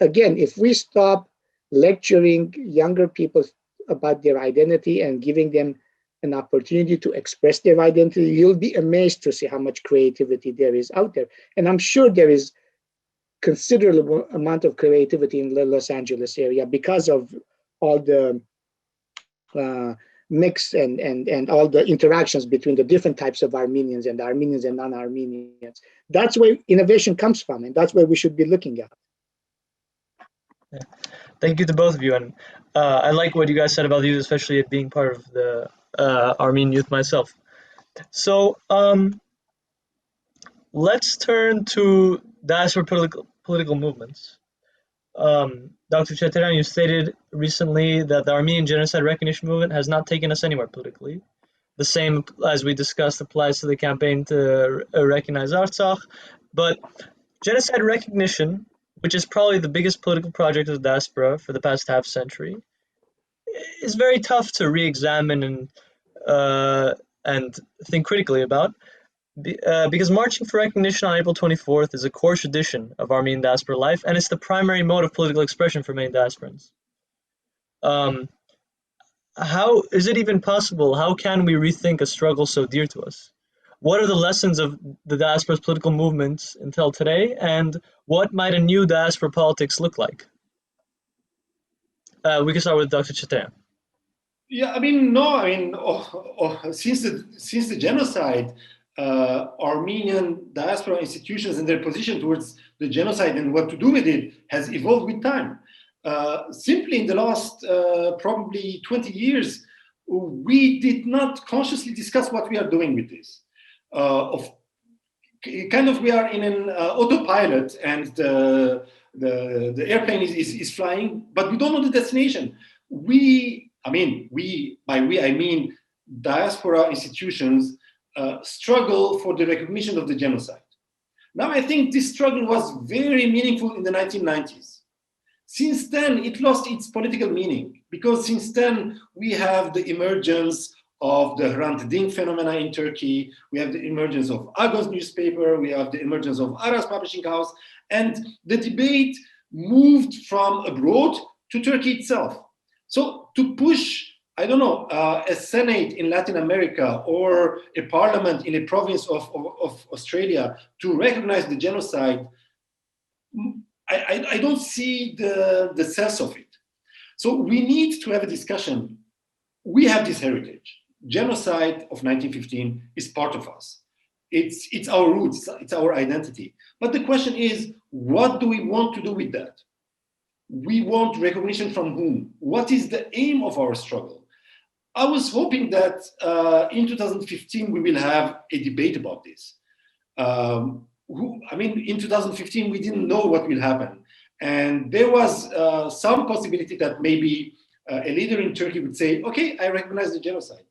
Again, if we stop lecturing younger people about their identity and giving them an opportunity to express their identity, you'll be amazed to see how much creativity there is out there. And I'm sure there is considerable amount of creativity in the Los Angeles area because of all the mix and all the interactions between the different types of Armenians and non-Armenians. That's where innovation comes from, and that's where we should be looking at. Yeah. Thank you to both of you, and I like what you guys said about youth, especially it being part of the Armenian youth myself. So let's turn to diaspora political movements. Dr. Cheterian, you stated recently that the Armenian genocide recognition movement has not taken us anywhere politically. The same, as we discussed, applies to the campaign to recognize Artsakh. But genocide recognition, which is probably the biggest political project of the diaspora for the past half century, is very tough to re-examine and think critically about. Because marching for recognition on April 24th is a core tradition of Armenian diaspora life, and it's the primary mode of political expression for many diasporans. How is it even possible? How can we rethink a struggle so dear to us? What are the lessons of the diaspora's political movements until today, and what might a new diaspora politics look like? We can start with Dr. Cheterian. Yeah, since the genocide, Armenian diaspora institutions and their position towards the genocide and what to do with it has evolved with time. Simply in the last probably 20 years, we did not consciously discuss what we are doing with this. We are in an autopilot, and the airplane is flying, but we don't know the destination. I mean diaspora institutions struggle for the recognition of the genocide. Now, I think this struggle was very meaningful in the 1990s. since then, it lost its political meaning, because since then, we have the emergence of the Hrant Dink phenomena in Turkey, we have the emergence of Agos newspaper, we have the emergence of Aras publishing house, and the debate moved from abroad to Turkey itself. So to push, I don't know, a Senate in Latin America or a parliament in a province of Australia to recognize the genocide, I don't see the sense of it. So we need to have a discussion. We have this heritage. Genocide of 1915 is part of us. It's our roots, it's our identity. But the question is, what do we want to do with that? We want recognition from whom? What is the aim of our struggle? I was hoping that in 2015, we will have a debate about this. In 2015, we didn't know what will happen. And there was some possibility that maybe a leader in Turkey would say, okay, I recognize the genocide.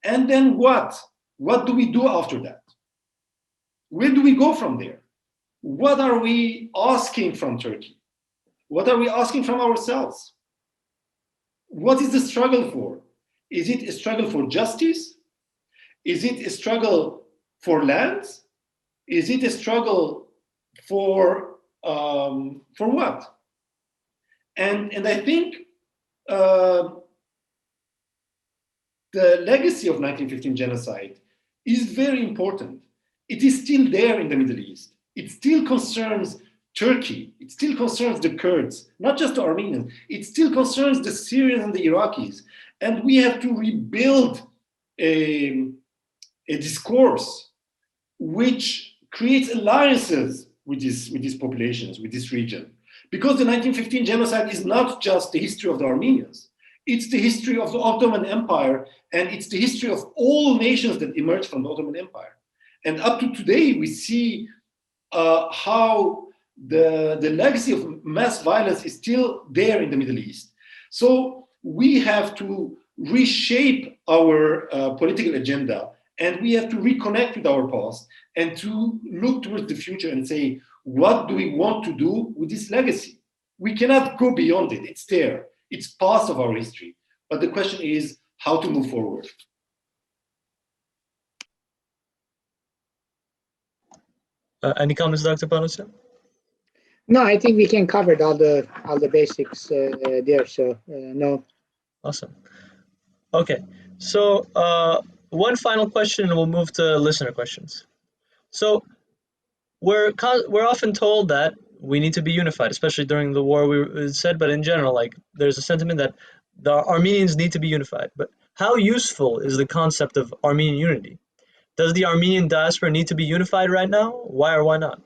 And then what? What do we do after that? Where do we go from there? What are we asking from Turkey? What are we asking from ourselves? What is the struggle for? Is it a struggle for justice? Is it a struggle for lands? Is it a struggle for what? And I think the legacy of 1915 genocide is very important. It is still there in the Middle East. It still concerns Turkey. It still concerns the Kurds, not just the Armenians. It still concerns the Syrians and the Iraqis. And we have to rebuild a discourse which creates alliances with these populations, with this region. Because the 1915 genocide is not just the history of the Armenians. It's the history of the Ottoman Empire, and it's the history of all nations that emerged from the Ottoman Empire. And up to today, we see how the legacy of mass violence is still there in the Middle East. So we have to reshape our political agenda, and we have to reconnect with our past and to look towards the future and say, what do we want to do with this legacy? We cannot go beyond it. It's there. It's part of our history. But the question is how to move forward. Any comments, Dr. Panossian? No, I think we can cover all the basics there. So no. Awesome. Okay, so one final question, and we'll move to listener questions. So we're often told that we need to be unified, especially during the war. We said, but in general, like there's a sentiment that the Armenians need to be unified. But how useful is the concept of Armenian unity? Does the Armenian diaspora need to be unified right now? Why or why not?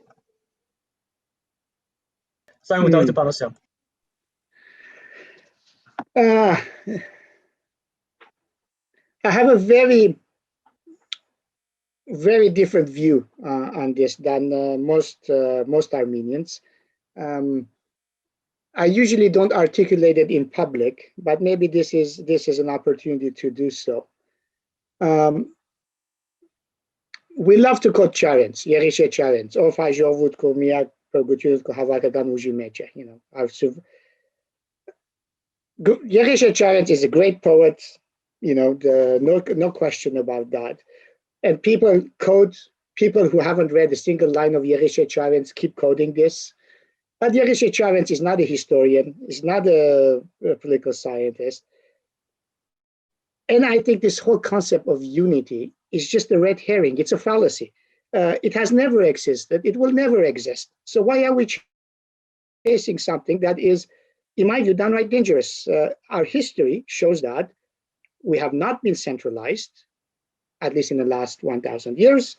Starting with Dr. Panossian. I have a very, very different view on this than most Armenians. I usually don't articulate it in public, but maybe this is an opportunity to do so. We love to quote Charents, Yerishe Charents, "Ով հաջողվուտ քո միակ փրկությունը քո հավաքական ուժի մեջ է." Yerishe Charents is a great poet, no question about that. And people who haven't read a single line of Yerishe Charents keep quoting this. But Yerishe Charents is not a historian, is not a political scientist. And I think this whole concept of unity is just a red herring. It's a fallacy. It has never existed. It will never exist. So why are we chasing something that is, in my view, downright dangerous? Our history shows that we have not been centralized, at least in the last 1,000 years.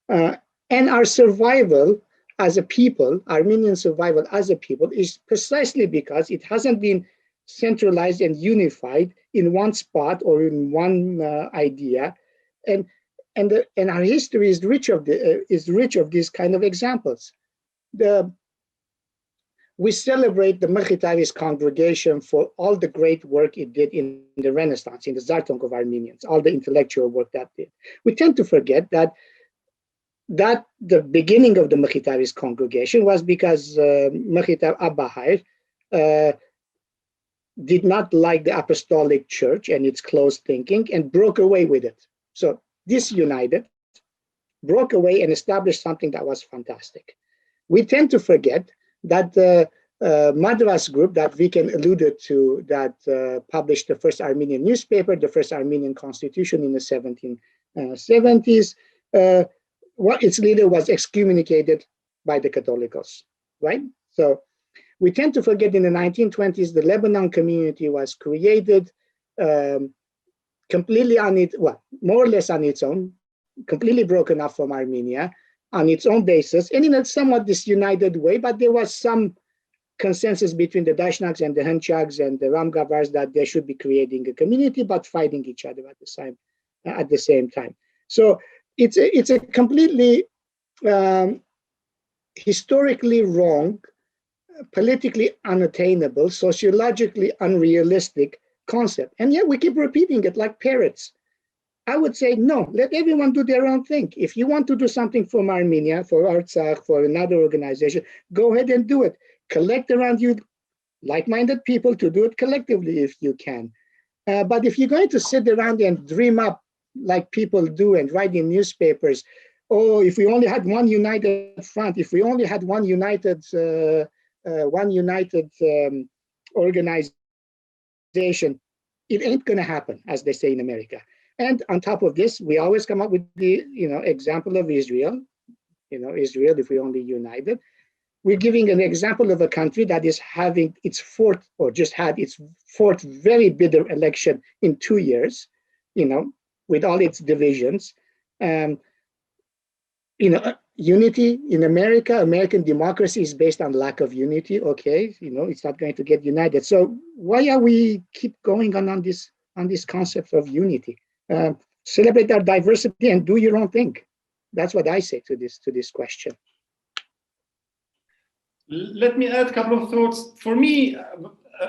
And our survival as a people, Armenian survival as a people, is precisely because it hasn't been centralized and unified in one spot or in one idea. And our history is rich of these kind of examples. We celebrate the Mekhitarist congregation for all the great work it did in the Renaissance, in the Zartong of Armenians, all the intellectual work that did. We tend to forget that the beginning of the Mekhitarist congregation was because Mekhitar Abahir did not like the apostolic church and its closed thinking and broke away with it. So disunited, broke away and established something that was fantastic. We tend to forget that the Madras group that Vicken alluded to, that published the first Armenian newspaper, the first Armenian constitution in the 1770s, its leader was excommunicated by the Catholicos, right? So we tend to forget in the 1920s, the Lebanon community was created completely on its, well, more or less on its own, completely broken up from Armenia on its own basis, and in a somewhat disunited way, but there was some consensus between the Dashnaks and the Hunchags and the Ramgavars that they should be creating a community, but fighting each other at the same time. So it's a completely historically wrong, politically unattainable, sociologically unrealistic concept. And yet we keep repeating it like parrots. I would say, no, let everyone do their own thing. If you want to do something from Armenia, for Artsakh, for another organization, go ahead and do it. Collect around you like-minded people to do it collectively if you can. But if you're going to sit around and dream up like people do and write in newspapers, oh, if we only had one united front, if we only had one united organization, it ain't going to happen, as they say in America. And on top of this, we always come up with the example of Israel. Israel, if we only united. We're giving an example of a country that is having its fourth, or just had its fourth very bitter election in 2 years, with all its divisions. Unity in America, American democracy is based on lack of unity. Okay, it's not going to get united. So why are we keep going on this concept of unity? Celebrate our diversity and do your own thing. That's what I say to this question. Let me add a couple of thoughts. For me,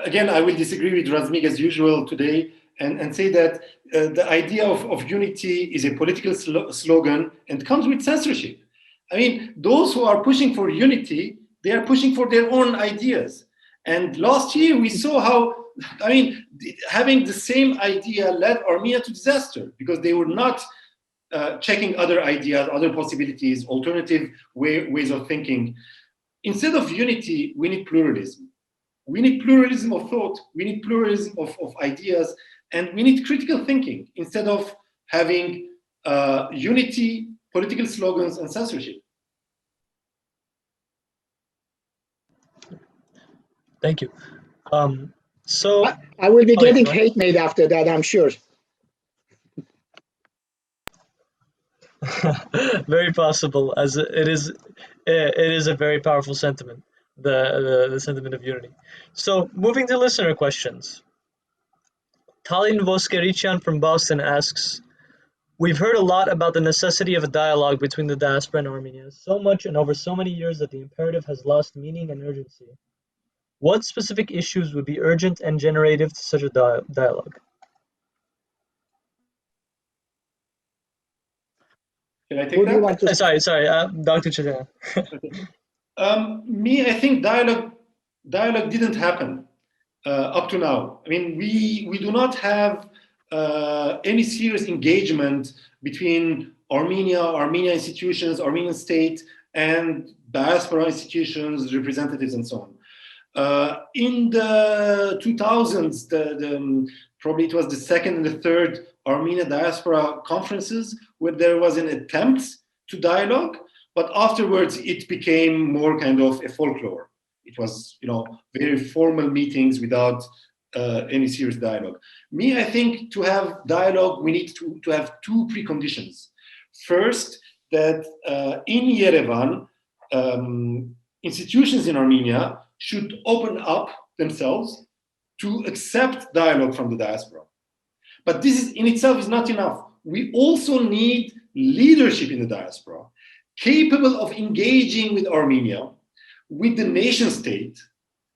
again, I will disagree with Razmik as usual today and say that the idea of unity is a political slogan and comes with censorship. I mean, those who are pushing for unity, they are pushing for their own ideas. And last year we saw how, having the same idea led Armenia to disaster because they were not checking other ideas, other possibilities, alternative ways of thinking. Instead of unity, we need pluralism. We need pluralism of thought, we need pluralism of ideas, and we need critical thinking instead of having unity, political slogans, and censorship. Thank you. So I will be getting hate mail after that, I'm sure. Very possible, as it is a very powerful sentiment, the sentiment of unity. So moving to listener questions. Talin Voskerichan from Boston asks, we've heard a lot about the necessity of a dialogue between the diaspora and Armenia, so much and over so many years that the imperative has lost meaning and urgency. What specific issues would be urgent and generative to such a dialogue? Can I take that? Sorry, Dr. Cheterian. I think dialogue didn't happen up to now. I mean, we do not have any serious engagement between Armenia institutions, Armenian state, and diaspora institutions, representatives, and so on. In the 2000s, probably it was the second and the third Armenia diaspora conferences where there was an attempt to dialogue, but afterwards it became more kind of a folklore. It was, very formal meetings without any serious dialogue. I think to have dialogue, we need to have two preconditions. First, that in Yerevan, institutions in Armenia should open up themselves to accept dialogue from the diaspora. But this in itself is not enough. We also need leadership in the diaspora, capable of engaging with Armenia, with the nation state,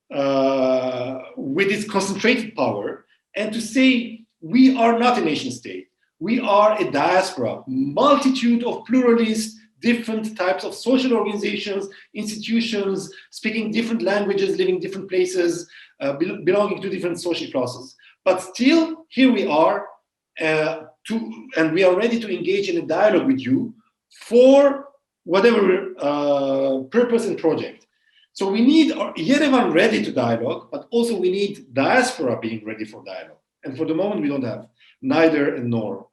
with its concentrated power, and to say, we are not a nation state. We are a diaspora, multitude of pluralist, different types of social organizations, institutions, speaking different languages, living different places, belonging to different social classes. But still, here we are, and we are ready to engage in a dialogue with you for whatever purpose and project. So we need Yerevan ready to dialogue, but also we need diaspora being ready for dialogue. And for the moment, we don't have neither and nor.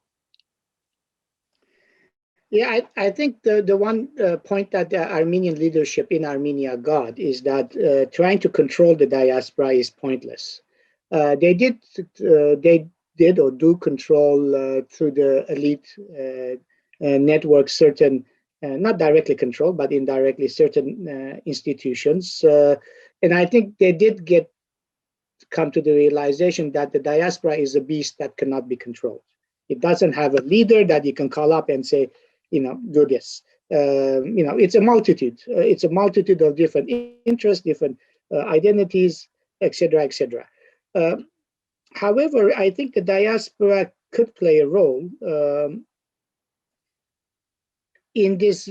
Yeah, I think the one point that the Armenian leadership in Armenia got is that trying to control the diaspora is pointless. They did or do control through the elite network certain, not directly controlled, but indirectly certain institutions. And I think they did come to the realization that the diaspora is a beast that cannot be controlled. It doesn't have a leader that you can call up and say, do this. It's a multitude. It's a multitude of different interests, different identities, etc., etc. However, I think the diaspora could play a role in this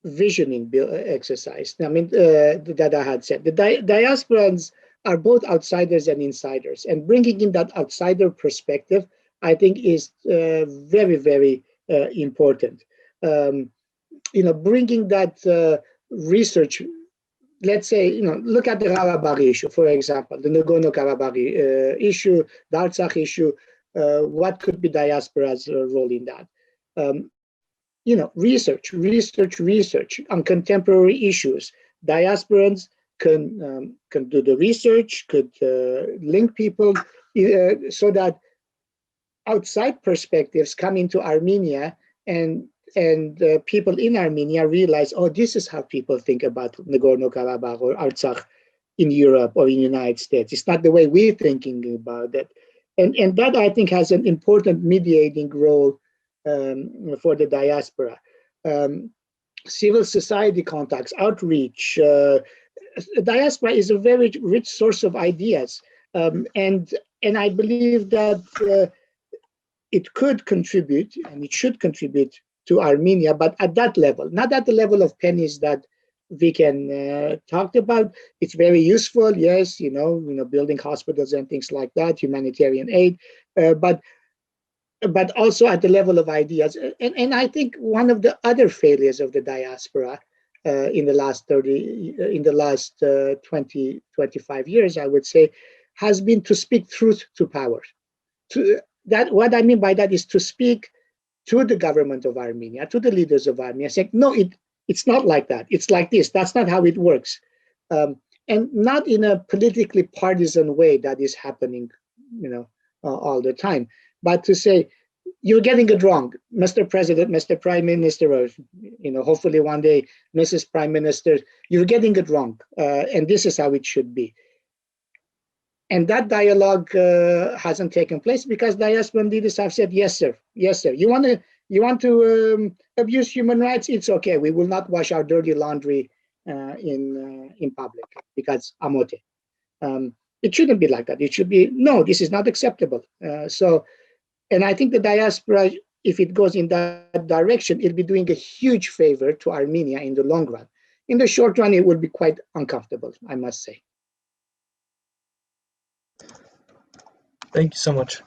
visioning exercise. I mean, that I had said. The diasporans are both outsiders and insiders, and bringing in that outsider perspective, I think, is very, very important. Bringing that research. Let's say, look at the Karabakh issue, for example, the Nagorno-Karabakh issue, the Artsakh issue. What could be diaspora's role in that? Research on contemporary issues. Diasporans can do the research, could link people so that outside perspectives come into Armenia, and people in Armenia realize, oh, this is how people think about Nagorno-Karabakh or Artsakh in Europe or in the United States. It's not the way we're thinking about it. And that, I think, has an important mediating role for the diaspora. Civil society contacts, outreach. Diaspora is a very rich source of ideas. And I believe that it could contribute, and it should contribute to Armenia, but at that level, not at the level of pennies that Vicken talked about. It's very useful, yes, building hospitals and things like that, humanitarian aid, but also at the level of ideas. And I think one of the other failures of the diaspora in the last 20, 25 years, I would say, has been to speak truth to power. What I mean by that is to speak to the government of Armenia, to the leaders of Armenia, saying, no, it's not like that. It's like this. That's not how it works. And not in a politically partisan way that is happening, all the time, but to say, you're getting it wrong, Mr. President, Mr. Prime Minister, or, hopefully one day, Mrs. Prime Minister, you're getting it wrong. And this is how it should be. And that dialogue hasn't taken place because diasporan leaders have said, yes, sir. Yes, sir. You want to abuse human rights? It's okay. We will not wash our dirty laundry in public because amote. It shouldn't be like that. It should be, no, this is not acceptable. And I think the diaspora, if it goes in that direction, it'll be doing a huge favor to Armenia in the long run. In the short run, it will be quite uncomfortable, I must say. Thank you so much.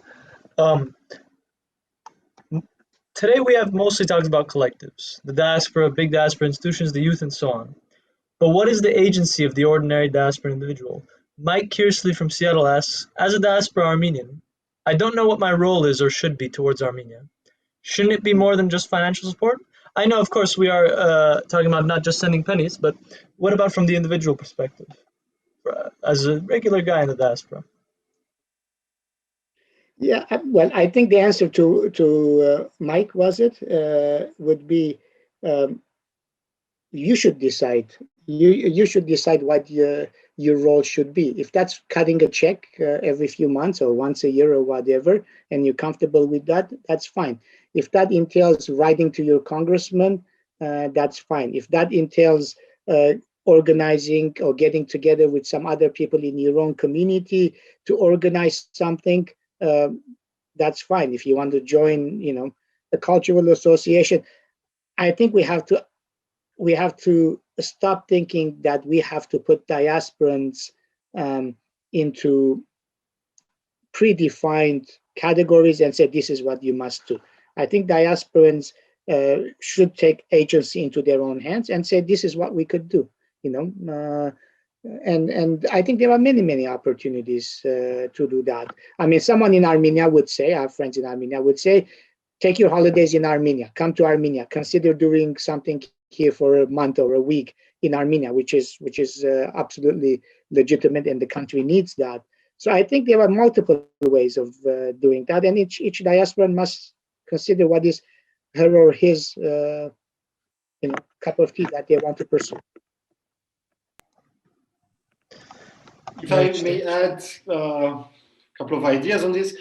Today we have mostly talked about collectives, the diaspora, big diaspora institutions, the youth, and so on. But what is the agency of the ordinary diaspora individual? Mike Kearsley from Seattle asks, as a diaspora Armenian, I don't know what my role is or should be towards Armenia. Shouldn't it be more than just financial support? I know, of course, we are talking about not just sending pennies, but what about from the individual perspective, as a regular guy in the diaspora? Yeah, well, I think the answer to Mike, would be you should decide. You should decide what your role should be. If that's cutting a check every few months or once a year or whatever, and you're comfortable with that, that's fine. If that entails writing to your congressman, that's fine. If that entails organizing or getting together with some other people in your own community to organize something, that's fine. If you want to join, a cultural association, I think we have to stop thinking that we have to put diasporans into predefined categories and say this is what you must do. I think diasporans should take agency into their own hands and say this is what we could do. And I think there are many opportunities to do that. I mean, someone in Armenia would say, I have friends in Armenia would say, take your holidays in Armenia, come to Armenia, consider doing something here for a month or a week in Armenia, which is absolutely legitimate, and the country needs that. So I think there are multiple ways of doing that, and each diaspora must consider what is her or his cup of tea that they want to pursue. If I may add a couple of ideas on this.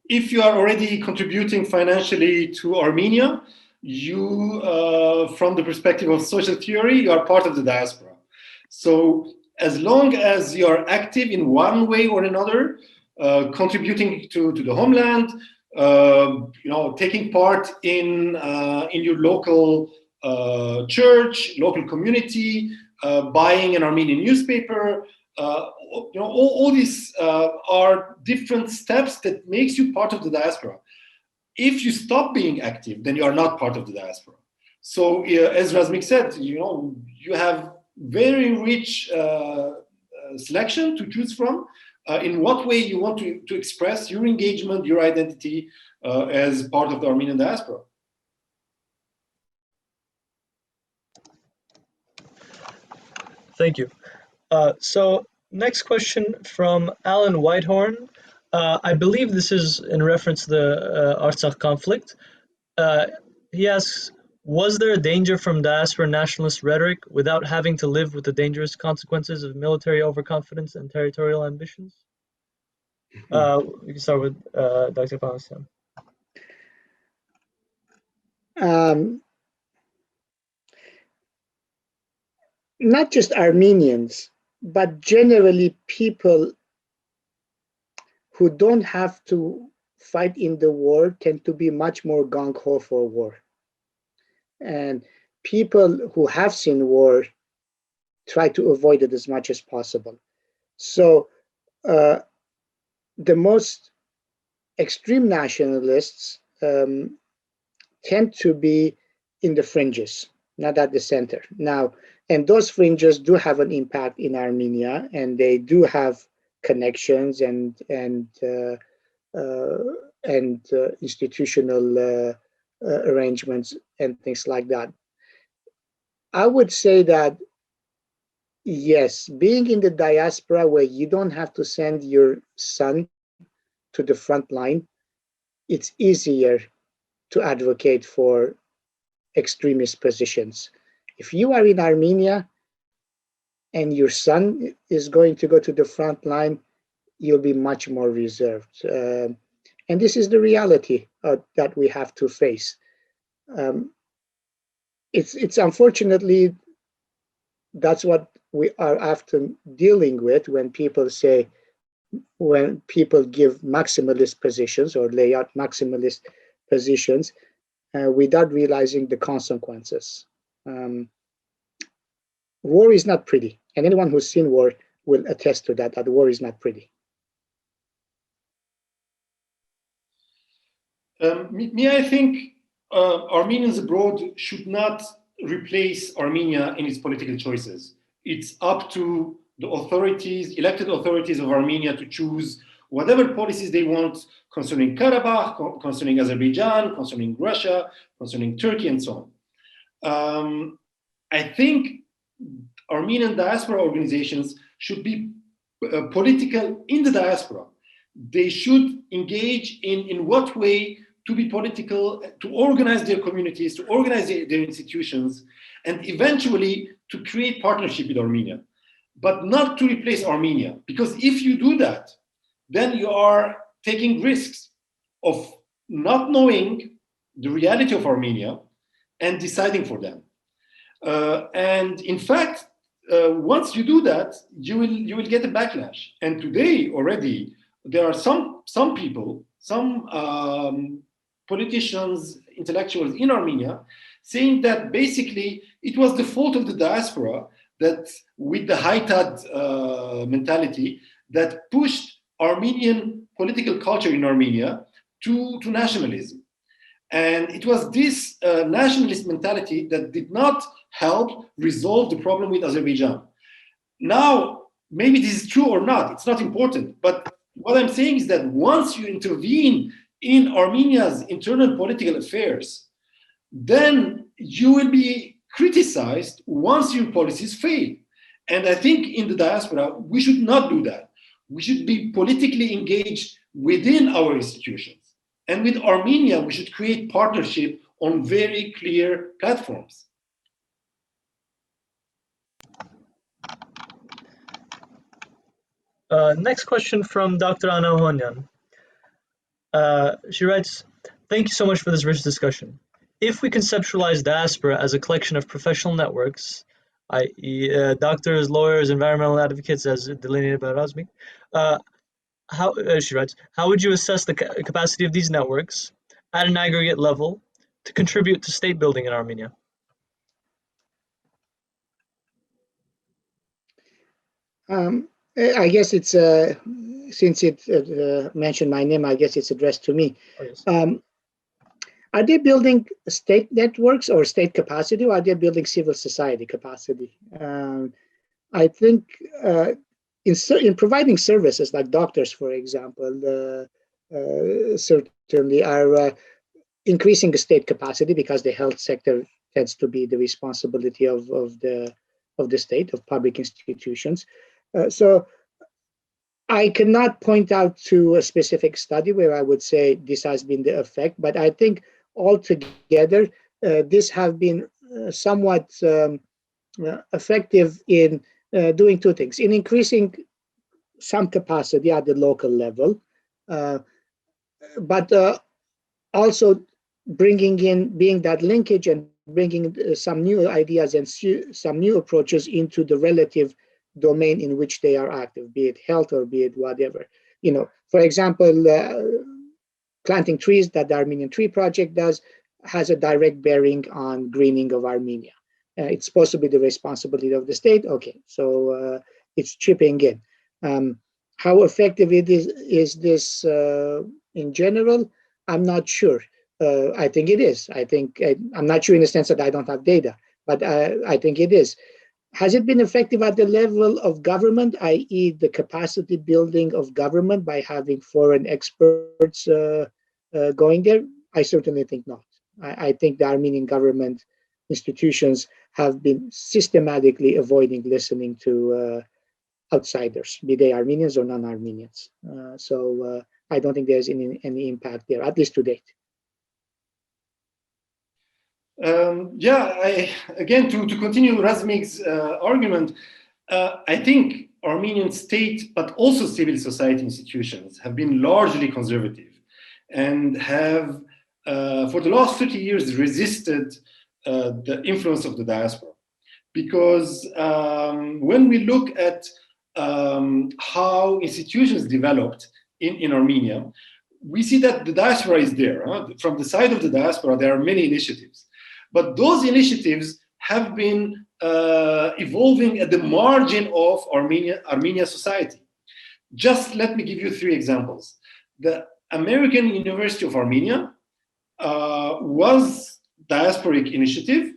If you are already contributing financially to Armenia, you, from the perspective of social theory, you are part of the diaspora. So as long as you are active in one way or another, contributing to the homeland, taking part in your local church, local community, buying an Armenian newspaper, all these are different steps that makes you part of the diaspora. If you stop being active, then you are not part of the diaspora. So as Razmik said, you have very rich selection to choose from in what way you want to express your engagement, your identity as part of the Armenian diaspora. Thank you. So next question from Alan Whitehorn. I believe this is in reference to the Artsakh conflict. He asks, was there a danger from diaspora nationalist rhetoric without having to live with the dangerous consequences of military overconfidence and territorial ambitions? We can start with Dr. Panossian. Not just Armenians, but generally people who don't have to fight in the war tend to be much more gung-ho for war. And people who have seen war try to avoid it as much as possible. So the most extreme nationalists tend to be in the fringes, not at the center. Now, and those fringes do have an impact in Armenia, and they do have connections and institutional arrangements and things like that. I would say that yes, being in the diaspora where you don't have to send your son to the front line, it's easier to advocate for extremist positions. If you are in Armenia and your son is going to go to the front line, you'll be much more reserved. And this is the reality that we have to face. It's unfortunately, that's what we are often dealing with when people say, when people give maximalist positions or lay out maximalist positions without realizing the consequences. War is not pretty, and anyone who's seen war will attest to that, that war is not pretty. I think Armenians abroad should not replace Armenia in its political choices. It's up to the authorities, elected authorities of Armenia, to choose whatever policies they want concerning Karabakh, concerning Azerbaijan, concerning Russia, concerning Turkey, and so on. I think Armenian diaspora organizations should be political in the diaspora. They should engage in what way to be political, to organize their communities, to organize their institutions, and eventually to create partnership with Armenia, but not to replace Armenia. Because if you do that, then you are taking risks of not knowing the reality of Armenia and deciding for them. And in fact, once you do that, you will get a backlash. And today already, there are some people, some politicians intellectuals in Armenia, saying that basically it was the fault of the diaspora that, with the Haitad mentality, that pushed Armenian political culture in Armenia to nationalism. And it was this nationalist mentality that did not help resolve the problem with Azerbaijan. Now, maybe this is true or not, it's not important, but what I'm saying is that once you intervene in Armenia's internal political affairs, then you will be criticized once your policies fail. And I think in the diaspora, we should not do that. We should be politically engaged within our institutions. And with Armenia, we should create partnership on very clear platforms. Next question from Dr. Antonyan. She writes, thank you so much for this rich discussion. If we conceptualize diaspora as a collection of professional networks, i.e. Doctors, lawyers, environmental advocates as delineated by Razmik, she writes, how would you assess the capacity of these networks at an aggregate level to contribute to state building in Armenia? I guess it's, since it mentioned my name, I guess it's addressed to me. Oh, yes. Are they building state networks or state capacity, or are they building civil society capacity? I think in providing services like doctors, for example, certainly are increasing the state capacity because the health sector tends to be the responsibility of the state, of public institutions. So I cannot point out to a specific study where I would say this has been the effect, but I think altogether this have been somewhat effective in doing two things: in increasing some capacity at the local level, but also being that linkage and bringing some new ideas and some new approaches into the relative domain in which they are active, be it health or be it whatever. You know, for example, planting trees that the Armenian Tree Project does has a direct bearing on greening of Armenia. It's supposed to be the responsibility of the state. Okay, so it's chipping in. How effective it is this in general? I'm not sure. I think it is. I'm not sure in the sense that I don't have data, but I think it is. Has it been effective at the level of government, i.e. the capacity building of government by having foreign experts going there? I certainly think not. I think the Armenian government institutions have been systematically avoiding listening to outsiders, be they Armenians or non-Armenians. So I don't think there's any impact there, at least to date. Again, to continue Razmik's argument, I think Armenian state, but also civil society institutions have been largely conservative and have, for the last 30 years, resisted the influence of the diaspora. Because when we look at how institutions developed in Armenia, we see that the diaspora is there. From the side of the diaspora, there are many initiatives. But those initiatives have been evolving at the margin of Armenia society. Just let me give you 3 examples. The American University of Armenia was diasporic initiative,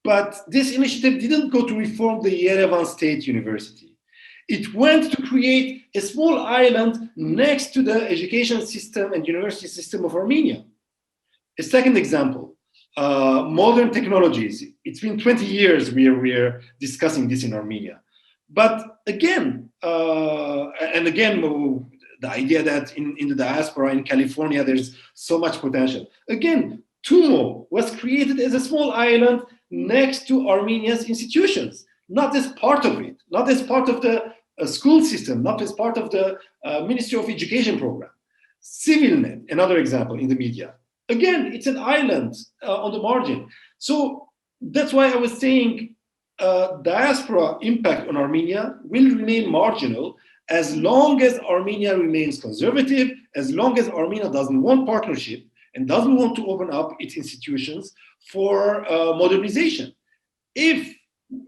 but this initiative didn't go to reform the Yerevan State University. It went to create a small island next to the education system and university system of Armenia. A second example. Modern technologies. It's been 20 years we're discussing this in Armenia. But again, the idea that in the diaspora in California, there's so much potential. Again, Tumo was created as a small island next to Armenia's institutions, not as part of it, not as part of the school system, not as part of the Ministry of Education program. CivilNet, another example in the media. Again, it's an island on the margin. So that's why I was saying diaspora impact on Armenia will remain marginal as long as Armenia remains conservative, as long as Armenia doesn't want partnership, and doesn't want to open up its institutions for modernization. If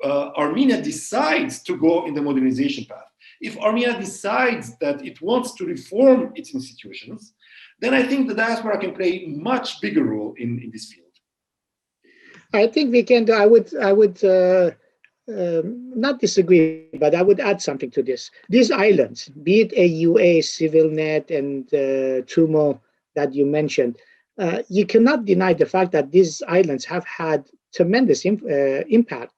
Armenia decides to go in the modernization path, if Armenia decides that it wants to reform its institutions, then I think the diaspora can play a much bigger role in this field. I think we can. I would not disagree, but I would add something to this. These islands, be it AUA, CivilNet, and TUMO that you mentioned, you cannot deny the fact that these islands have had tremendous impact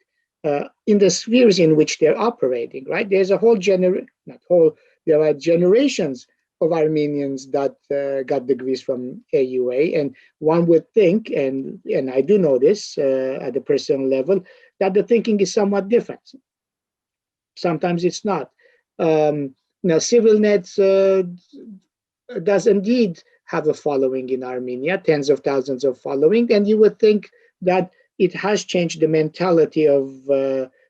in the spheres in which they're operating, right? There's a whole there are generations of Armenians that got degrees from AUA, and one would think, and I do know this at a personal level, that the thinking is somewhat different. Sometimes it's not. Now, CivilNet does indeed have a following in Armenia, tens of thousands of following, and you would think that it has changed the mentality of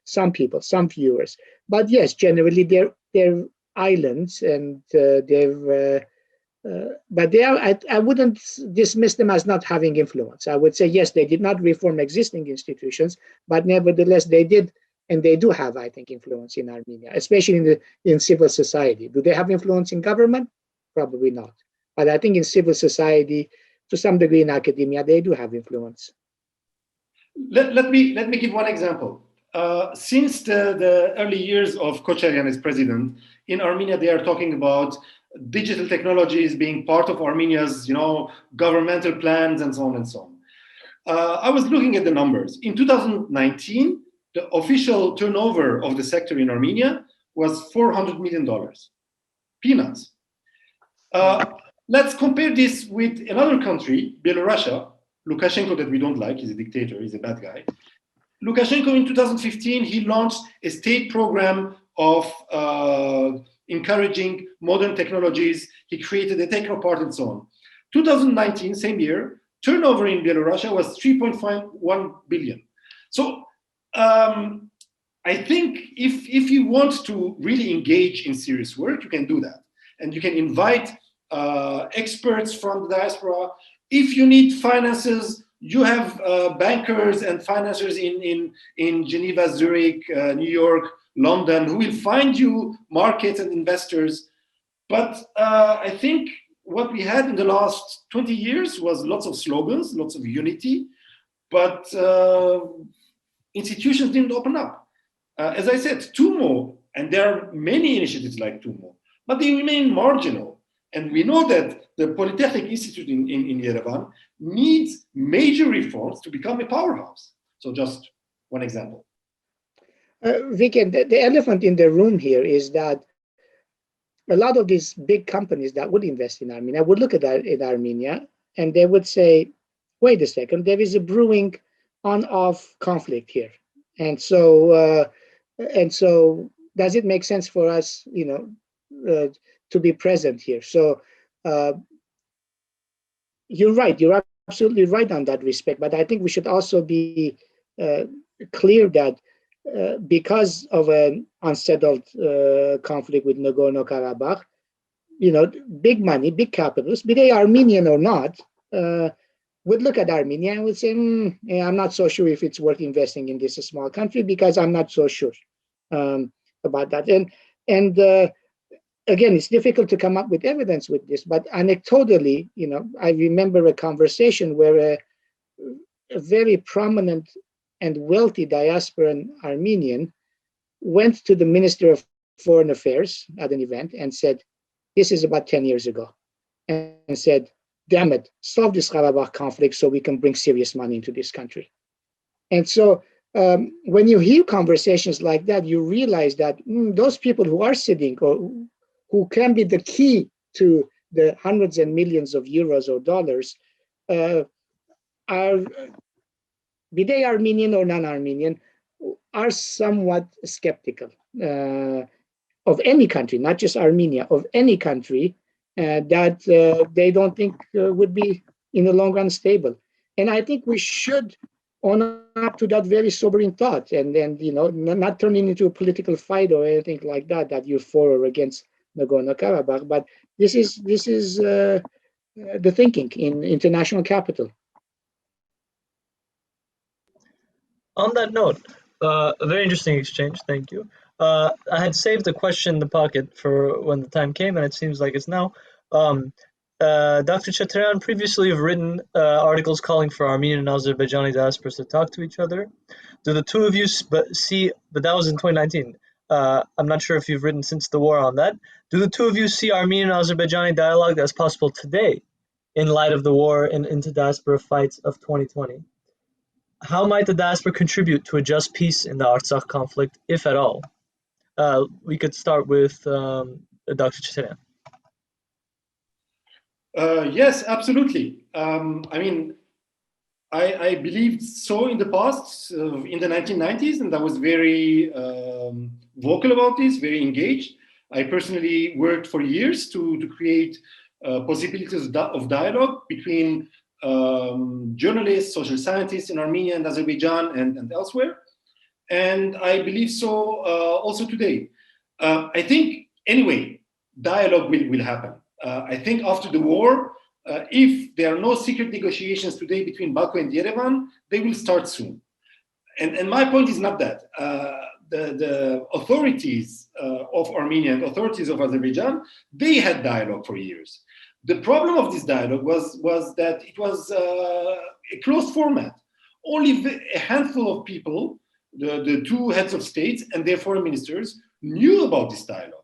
some people, some viewers. But yes, generally they're islands, and but they are. I wouldn't dismiss them as not having influence. I would say yes, they did not reform existing institutions, but nevertheless they did, and they do have, I think, influence in Armenia, especially in civil society. Do they have influence in government? Probably not. But I think in civil society, to some degree in academia, they do have influence. Let me give one example. Since the early years of Cheterian as president, in Armenia, they are talking about digital technologies being part of Armenia's, governmental plans and so on and so on. I was looking at the numbers. In 2019, the official turnover of the sector in Armenia was $400 million. Peanuts. Let's compare this with another country, Belarus. Lukashenko, that we don't like, he's a dictator, he's a bad guy. Lukashenko in 2015, he launched a state program of encouraging modern technologies. He created a technopark and so on. 2019, same year, turnover in Belarus was 3.51 billion. So I think if you want to really engage in serious work, you can do that. And you can invite experts from the diaspora. If you need finances, you have bankers and financiers in Geneva, Zurich, New York, London, who will find you markets and investors. But I think what we had in the last 20 years was lots of slogans, lots of unity, but institutions didn't open up. As I said, TUMO, and there are many initiatives like TUMO, but they remain marginal. And we know that the Polytechnic Institute in Yerevan needs major reforms to become a powerhouse. So just one example. Vicken, the elephant in the room here is that a lot of these big companies that would invest in Armenia would look at that in Armenia and they would say, wait a second, there is a brewing on-off conflict here. And so does it make sense for us, to be present here? So you're right, you're absolutely right on that respect, but I think we should also be clear that because of an unsettled conflict with Nagorno-Karabakh, big money, big capitalists, be they Armenian or not, would look at Armenia and would say, I'm not so sure if it's worth investing in this small country because I'm not so sure about that. And again, it's difficult to come up with evidence with this, but anecdotally, I remember a conversation where a very prominent and wealthy diasporan Armenian went to the Minister of Foreign Affairs at an event and said, this is about 10 years ago, and said, damn it, solve this Karabakh conflict so we can bring serious money into this country. And so when you hear conversations like that, you realize that those people who are sitting or who can be the key to the hundreds and millions of euros or dollars are, be they Armenian or non-Armenian, are somewhat skeptical of any country, not just Armenia, of any country that they don't think would be in the long run stable. And I think we should own up to that very sobering thought and not turn it into a political fight or anything like that, that you're for or against Nagorno-Karabakh. But this is the thinking in international capital. On that note, a very interesting exchange. Thank you. I had saved a question in the pocket for when the time came, and it seems like it's now. Dr. Cheterian, previously you've written articles calling for Armenian and Azerbaijani diasporas to talk to each other. Do the two of you see, but that was in 2019. I'm not sure if you've written since the war on that. Do the two of you see Armenian and Azerbaijani dialogue as possible today in light of the war and inter-diaspora fights of 2020? How might the diaspora contribute to a just peace in the Artsakh conflict, if at all? We could start with Dr. Cheterian. Yes, absolutely. I mean, I believed so in the past, in the 1990s, and I was very vocal about this, very engaged. I personally worked for years to create possibilities of dialogue between journalists, social scientists in Armenia and Azerbaijan and elsewhere. And I believe so also today. I think, anyway, dialogue will happen. I think after the war, if there are no secret negotiations today between Baku and Yerevan, they will start soon. And my point is not that. The authorities of Armenia and authorities of Azerbaijan, they had dialogue for years. The problem of this dialogue was that it was a closed format. Only a handful of people, the two heads of states and their foreign ministers, knew about this dialogue.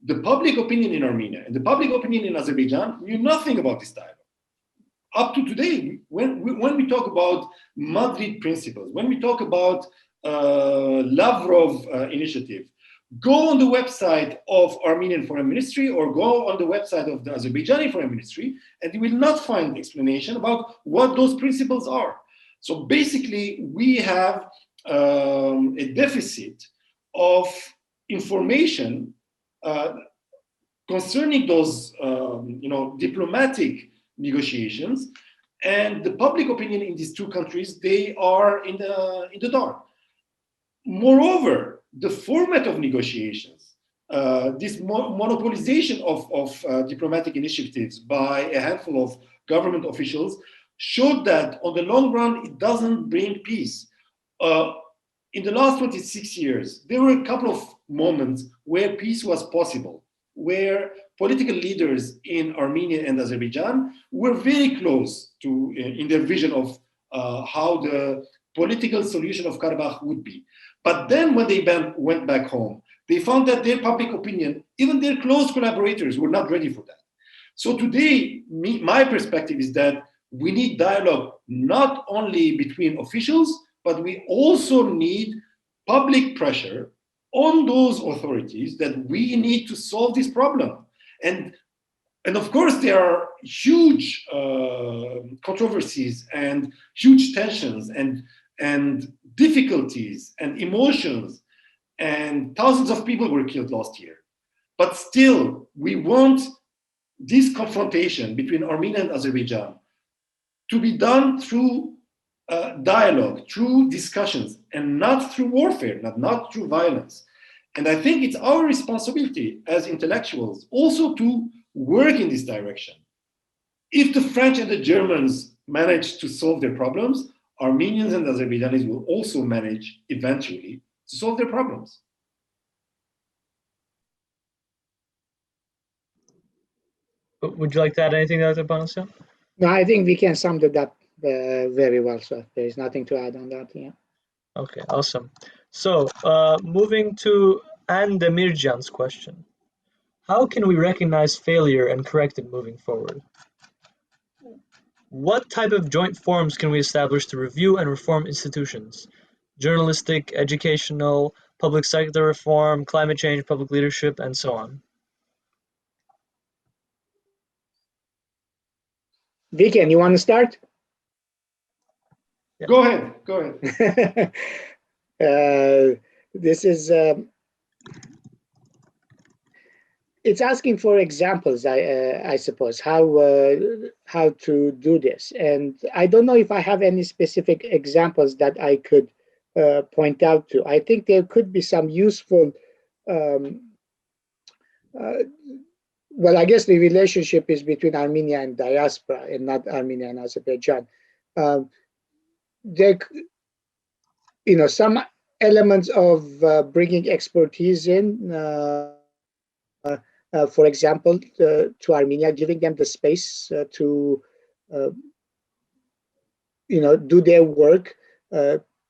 The public opinion in Armenia and the public opinion in Azerbaijan knew nothing about this dialogue. Up to today, when we talk about Madrid principles, when we talk about Lavrov initiative, go on the website of Armenian Foreign Ministry or go on the website of the Azerbaijani Foreign Ministry, and you will not find explanation about what those principles are. So basically, we have a deficit of information concerning those, diplomatic negotiations, and the public opinion in these two countries, they are in the dark. Moreover, the format of negotiations, this monopolization of diplomatic initiatives by a handful of government officials showed that on the long run, it doesn't bring peace. In the last 26 years, there were a couple of moments where peace was possible, where political leaders in Armenia and Azerbaijan were very close to, in their vision of how the political solution of Karabakh would be. But then when they went back home, they found that their public opinion, even their close collaborators, were not ready for that. So today, my perspective is that we need dialogue not only between officials, but we also need public pressure on those authorities that we need to solve this problem. And of course, there are huge controversies and huge tensions and difficulties and emotions, and thousands of people were killed last year. But still, we want this confrontation between Armenia and Azerbaijan to be done through dialogue, through discussions, and not through warfare, not through violence. And I think it's our responsibility as intellectuals also to work in this direction. If the French and the Germans manage to solve their problems, Armenians and Azerbaijanis will also manage eventually to solve their problems. Would you like to add anything, Dr. Panossian? No, I think we can sum it up very well, so there is nothing to add on that. Yeah. Okay, awesome. So moving to Anne Demirjan's question. How can we recognize failure and correct it moving forward? What type of joint forums can we establish to review and reform institutions? Journalistic, educational, public sector reform, climate change, public leadership, and so on. Vicken, you want to start? Yeah. Go ahead. This is, it's asking for examples, I suppose, how to do this. And I don't know if I have any specific examples that I could point out to. I think there could be some useful well, I guess the relationship is between Armenia and diaspora and not Armenia and Azerbaijan. There, some elements of bringing expertise in, for example, to Armenia, giving them the space to, do their work,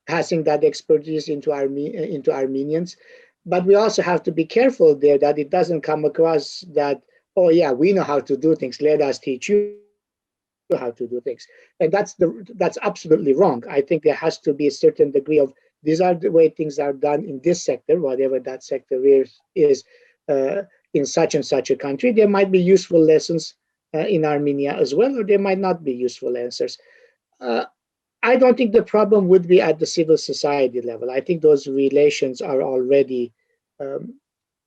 passing that expertise into Armenians. But we also have to be careful there that it doesn't come across that, oh yeah, we know how to do things, let us teach you how to do things. And that's absolutely wrong. I think there has to be a certain degree of, these are the way things are done in this sector, whatever that sector is in such and such a country. There might be useful lessons in Armenia as well, or there might not be useful answers. I don't think the problem would be at the civil society level. I think those relations are already,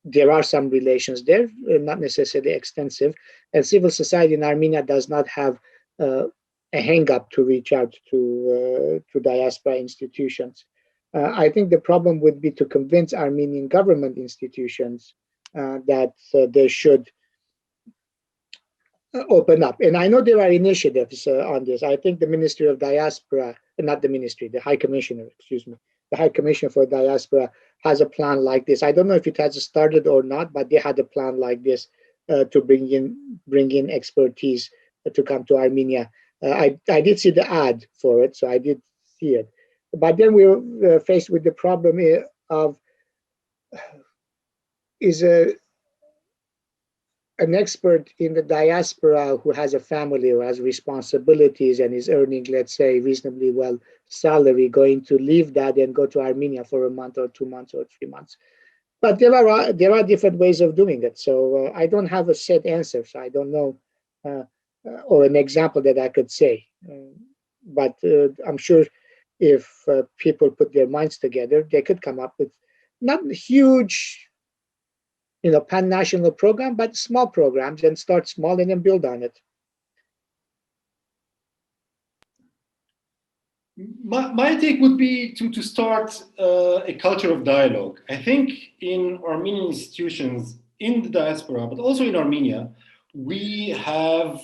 there are some relations there, not necessarily extensive, and civil society in Armenia does not have a hang-up to reach out to diaspora institutions. I think the problem would be to convince Armenian government institutions that they should open up. And I know there are initiatives on this. I think the Ministry of Diaspora, not the ministry, the High Commissioner, excuse me, the High Commissioner for Diaspora has a plan like this. I don't know if it has started or not, but they had a plan like this to bring in expertise to come to Armenia. I did see the ad for it, so I did see it. But then we were faced with the problem of, is an expert in the diaspora who has a family or has responsibilities and is earning, let's say, reasonably well salary, going to leave that and go to Armenia for a month or 2 months or 3 months? But there are different ways of doing it. So I don't have a set answer. So I don't know, or an example that I could say. But I'm sure if people put their minds together, they could come up with not huge, pan-national program, but small programs, and start small and then build on it. My take would be to start a culture of dialogue. I think in Armenian institutions in the diaspora, but also in Armenia, we have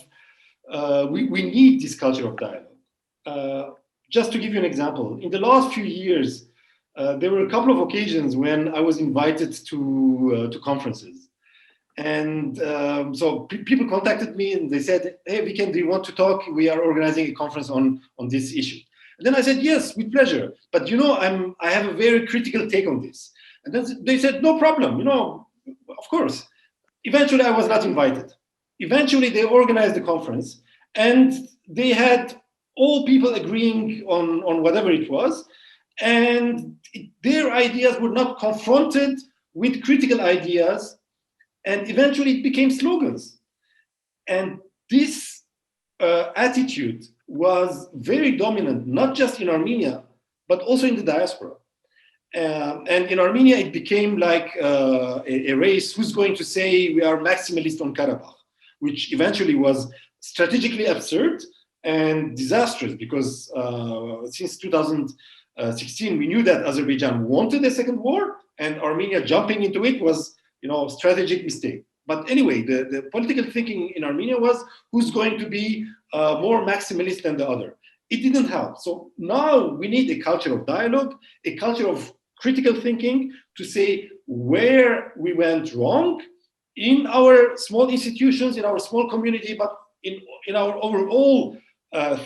we need this culture of dialogue. Just to give you an example, in the last few years, there were a couple of occasions when I was invited to conferences. And so people contacted me and they said, hey, Vicken, do you want to talk? We are organizing a conference on this issue. And then I said, yes, with pleasure. But I have a very critical take on this. And then they said, no problem, of course. Eventually, I was not invited. Eventually, they organized the conference and they had all people agreeing on whatever it was. And their ideas were not confronted with critical ideas, and eventually it became slogans. And this attitude was very dominant, not just in Armenia, but also in the diaspora. And in Armenia, it became like a race who's going to say we are maximalist on Karabakh, which eventually was strategically absurd and disastrous, because since 2016, we knew that Azerbaijan wanted a second war, and Armenia jumping into it was, strategic mistake. But anyway, the political thinking in Armenia was who's going to be more maximalist than the other. It didn't help. So now we need a culture of dialogue, a culture of critical thinking to say where we went wrong in our small institutions, in our small community, but in our overall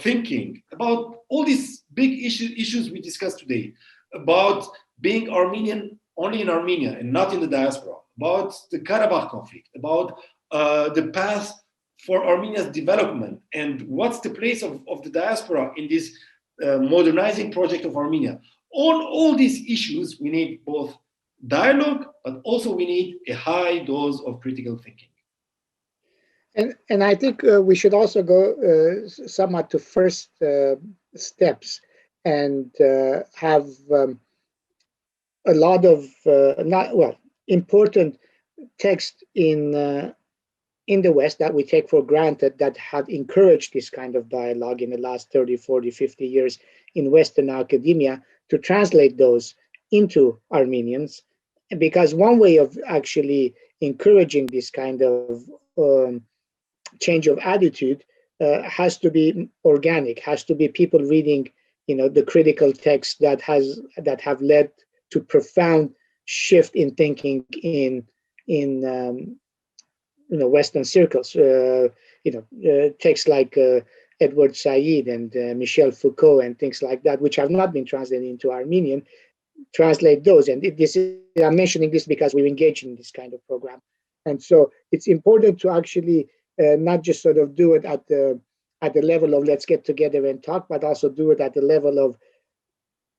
thinking about all these big issues we discussed today, about being Armenian only in Armenia and not in the diaspora, about the Karabakh conflict, about the path for Armenia's development, and what's the place of the diaspora in this modernizing project of Armenia. On all these issues, we need both dialogue, but also we need a high dose of critical thinking. And I think we should also go somewhat to first steps and have a lot of important text in the West that we take for granted that have encouraged this kind of dialogue in the last 30, 40, 50 years in Western academia, to translate those into Armenians. Because one way of actually encouraging this kind of change of attitude has to be organic, has to be people reading, the critical texts that have led to profound shift in thinking in Western circles. Texts like Edward Said and Michel Foucault and things like that, which have not been translated into Armenian, translate those. And I'm mentioning this because we're engaged in this kind of program. And so it's important to actually not just sort of do it at the level of let's get together and talk, but also do it at the level of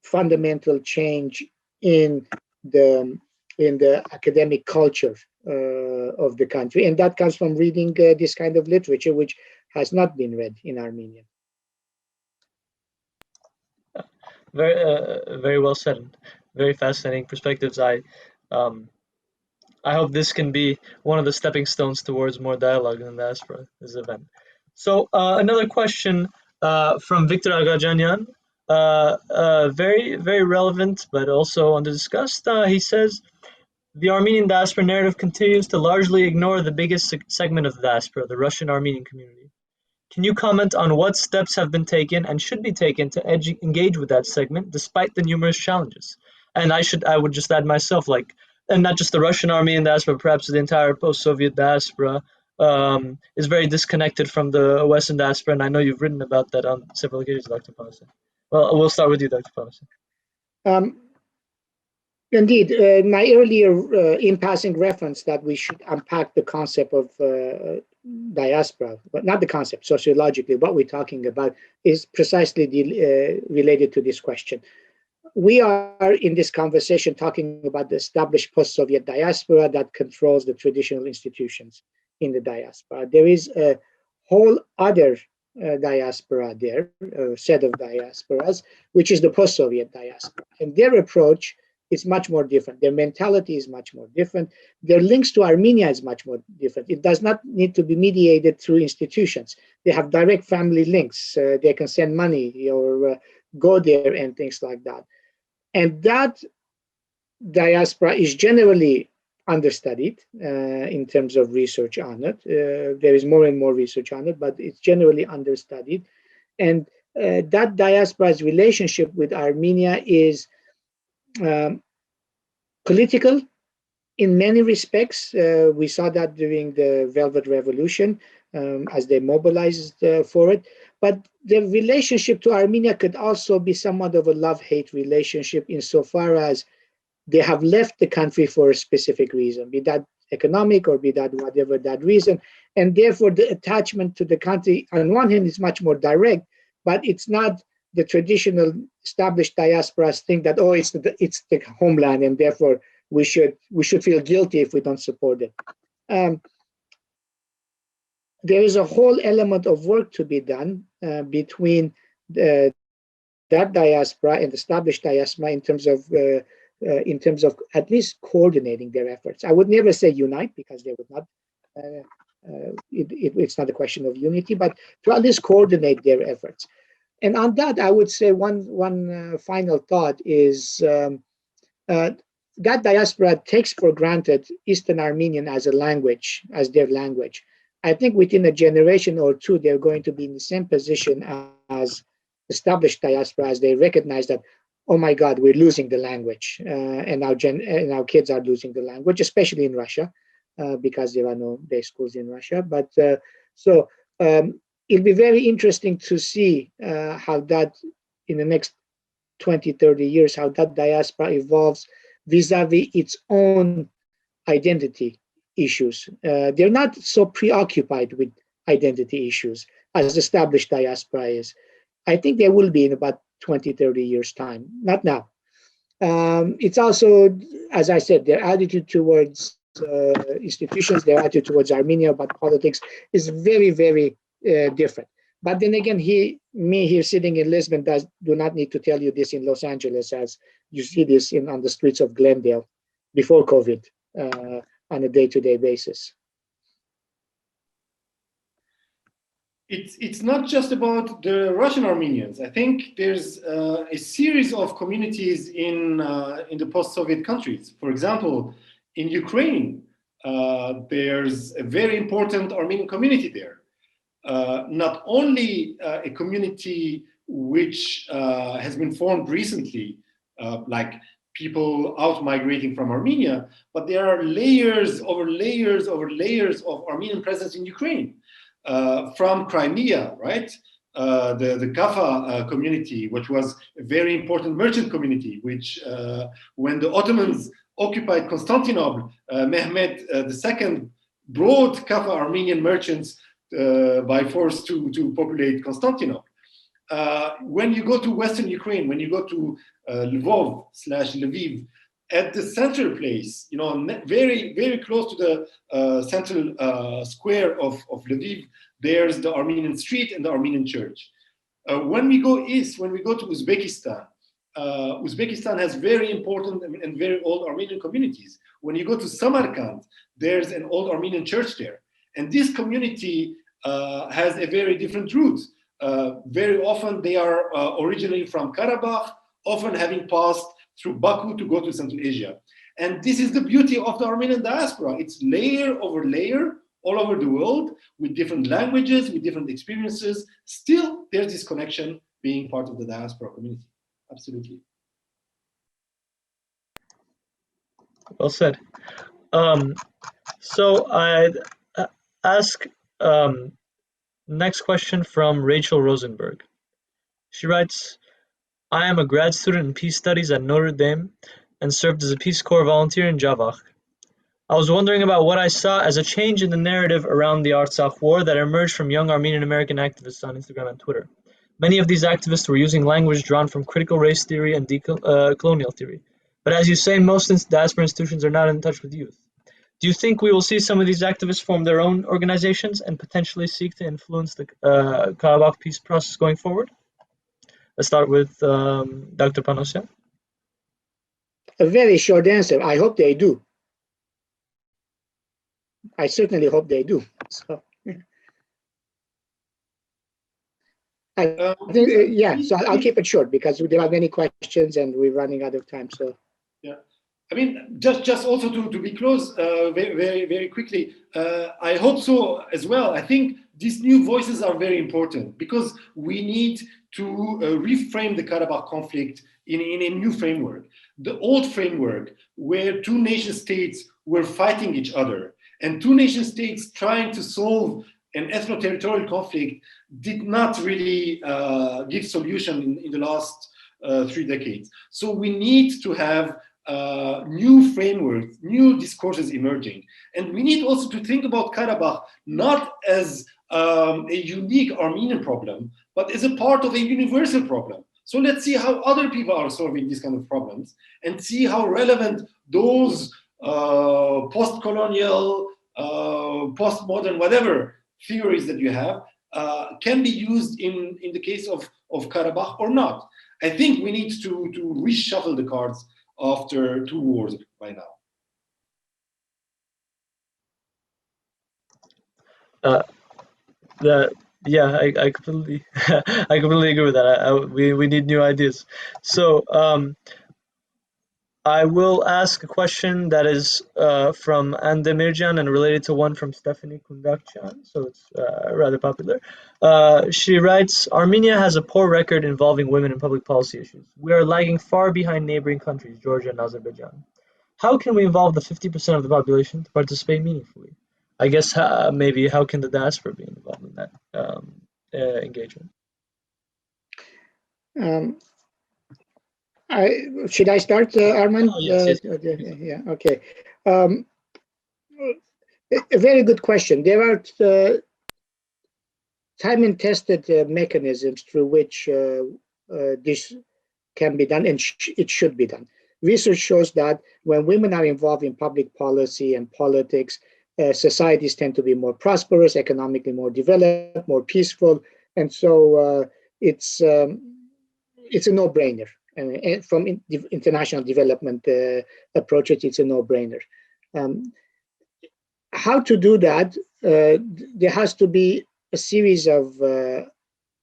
fundamental change in the academic culture of the country. And that comes from reading this kind of literature, which has not been read in Armenian. Very well said. Very fascinating perspectives. I hope this can be one of the stepping stones towards more dialogue in the diaspora, this event. So another question from Victor Agajanyan, very, very relevant, but also under-discussed. He says, the Armenian diaspora narrative continues to largely ignore the biggest segment of the diaspora, the Russian Armenian community. Can you comment on what steps have been taken and should be taken to engage with that segment despite the numerous challenges? And I would just add myself, and not just the Russian Armenian diaspora, perhaps the entire post-Soviet diaspora is very disconnected from the Western diaspora, and I know you've written about that on several occasions, Dr. Panossian. Well, we'll start with you, Dr. Panossian. Indeed, my earlier in passing reference that we should unpack the concept of diaspora, but not the concept, sociologically, what we're talking about is precisely related to this question. We are in this conversation talking about the established post-Soviet diaspora that controls the traditional institutions in the diaspora. There is a whole other diaspora there, a set of diasporas, which is the post-Soviet diaspora. And their approach is much more different. Their mentality is much more different. Their links to Armenia is much more different. It does not need to be mediated through institutions. They have direct family links. They can send money or go there and things like that. And that diaspora is generally understudied in terms of research on it. There is more and more research on it, but it's generally understudied. And that diaspora's relationship with Armenia is political in many respects. We saw that during the Velvet Revolution as they mobilized for it. But the relationship to Armenia could also be somewhat of a love-hate relationship insofar as they have left the country for a specific reason, be that economic or be that whatever that reason. And therefore, the attachment to the country, on one hand, is much more direct, but it's not the traditional established diasporas think that, oh, it's the homeland, and therefore we should feel guilty if we don't support it. There is a whole element of work to be done between that diaspora and established diaspora in terms of at least coordinating their efforts. I would never say unite, because they would not. It's not a question of unity, but to at least coordinate their efforts. And on that, I would say one final thought is that diaspora takes for granted Eastern Armenian as a language, as their language. I think within a generation or two, they're going to be in the same position as established diaspora, as they recognize that, oh my God, we're losing the language, and our kids are losing the language, especially in Russia, because there are no day schools in Russia. But it'll be very interesting to see how that, in the next 20, 30 years, how that diaspora evolves vis-a-vis its own identity issues. They're not so preoccupied with identity issues as established diaspora is. I think they will be in about 20, 30 years' time, not now. It's also, as I said, their attitude towards institutions, their attitude towards Armenia about politics is very, very different. But then again, me here sitting in Lisbon do not need to tell you this in Los Angeles, as you see this on the streets of Glendale before COVID on a day-to-day basis. It's not just about the Russian Armenians. I think there's a series of communities in the post-Soviet countries. For example, in Ukraine, there's a very important Armenian community there. Not only a community which has been formed recently, like people out migrating from Armenia, but there are layers over layers over layers of Armenian presence in Ukraine, from Crimea, right? The Kaffa community, which was a very important merchant community, which when the Ottomans occupied Constantinople, Mehmed II brought Kaffa Armenian merchants by force to populate Constantinople. When you go to Western Ukraine, when you go to Lvov/Lviv, at the central place, you know, very, very close to the central square of Lviv, there's the Armenian street and the Armenian church. When we go east, when we go to Uzbekistan, Uzbekistan has very important and very old Armenian communities. When you go to Samarkand, there's an old Armenian church there. And this community has a very different root. Very often they are originally from Karabakh, often having passed through Baku to go to Central Asia. And this is the beauty of the Armenian diaspora. It's layer over layer all over the world with different languages, with different experiences. Still, there's this connection being part of the diaspora community. Absolutely. Well said. So I'd ask next question from Rachel Rosenberg. She writes, I am a grad student in peace studies at Notre Dame and served as a Peace Corps volunteer in Javakh. I was wondering about what I saw as a change in the narrative around the Artsakh War that emerged from young Armenian American activists on Instagram and Twitter. Many of these activists were using language drawn from critical race theory and colonial theory. But as you say, most diaspora institutions are not in touch with youth. Do you think we will see some of these activists form their own organizations and potentially seek to influence the Karabakh peace process going forward? Let's start with Dr. Panossian. A very short answer. I hope they do. I certainly hope they do. So, I think, yeah, so I'll keep it short because there are many questions and we're running out of time. So, yeah, I mean, just also to be close very quickly, I hope so as well. I think these new voices are very important because we need to reframe the Karabakh conflict in a new framework. The old framework where two nation states were fighting each other and two nation states trying to solve an ethno-territorial conflict did not really give solution in the last 3 decades. So we need to have new frameworks, new discourses emerging. And we need also to think about Karabakh not as a unique Armenian problem, but as a part of a universal problem. So let's see how other people are solving these kind of problems and see how relevant those post-colonial, postmodern, whatever theories that you have can be used in the case of Karabakh or not. I think we need to reshuffle the cards after 2 wars by now. Yeah, I completely I completely agree with that. We need new ideas. So I will ask a question that is from Andemirjan and related to one from Stephanie Kundakchan, so it's rather popular. She writes, Armenia has a poor record involving women in public policy issues. We are lagging far behind neighboring countries, Georgia and Azerbaijan. How can we involve the 50% of the population to participate meaningfully? I guess maybe how can the diaspora be involved in that engagement? Should I start, Arman? Oh, yes. Yeah, okay. A very good question. There are time and tested mechanisms through which this can be done, and it should be done. Research shows that when women are involved in public policy and politics, societies tend to be more prosperous, economically more developed, more peaceful, and so it's a no-brainer. And from international development approaches, it's a no-brainer. How to do that? There has to be a series of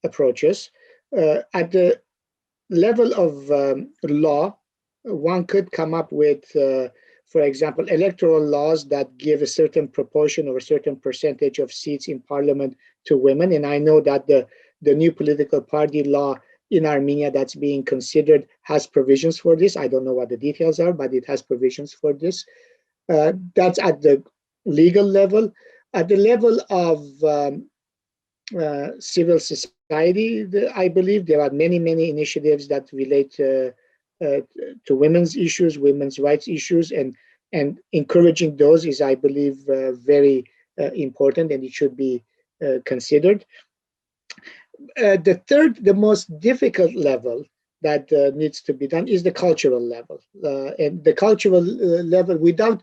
approaches. At the level of law, one could come up with for example, electoral laws that give a certain proportion or a certain percentage of seats in parliament to women. And I know that the new political party law in Armenia that's being considered has provisions for this. I don't know what the details are, but it has provisions for this. That's at the legal level. At the level of civil society, I believe there are many initiatives that relate to women's issues, women's rights issues, and encouraging those is, I believe, very important, and it should be considered. The most difficult level that needs to be done is the cultural level, and the cultural level, without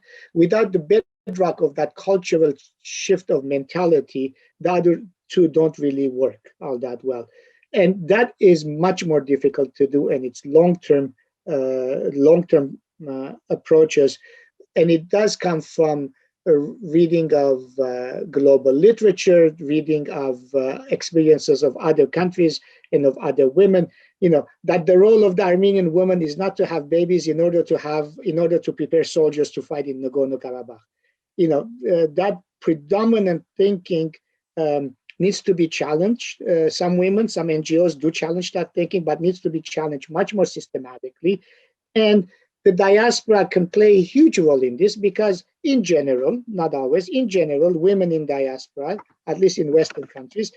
the bedrock of that cultural shift of mentality, the other two don't really work all that well, and that is much more difficult to do, and it's long-term approaches, and it does come from reading of global literature, reading of experiences of other countries and of other women. That the role of the Armenian woman is not to have babies in order to prepare soldiers to fight in Nagorno-Karabakh. That predominant thinking needs to be challenged. Some women, some NGOs do challenge that thinking, but needs to be challenged much more systematically. And the diaspora can play a huge role in this because, in general, not always, in general, women in diaspora, at least in Western countries,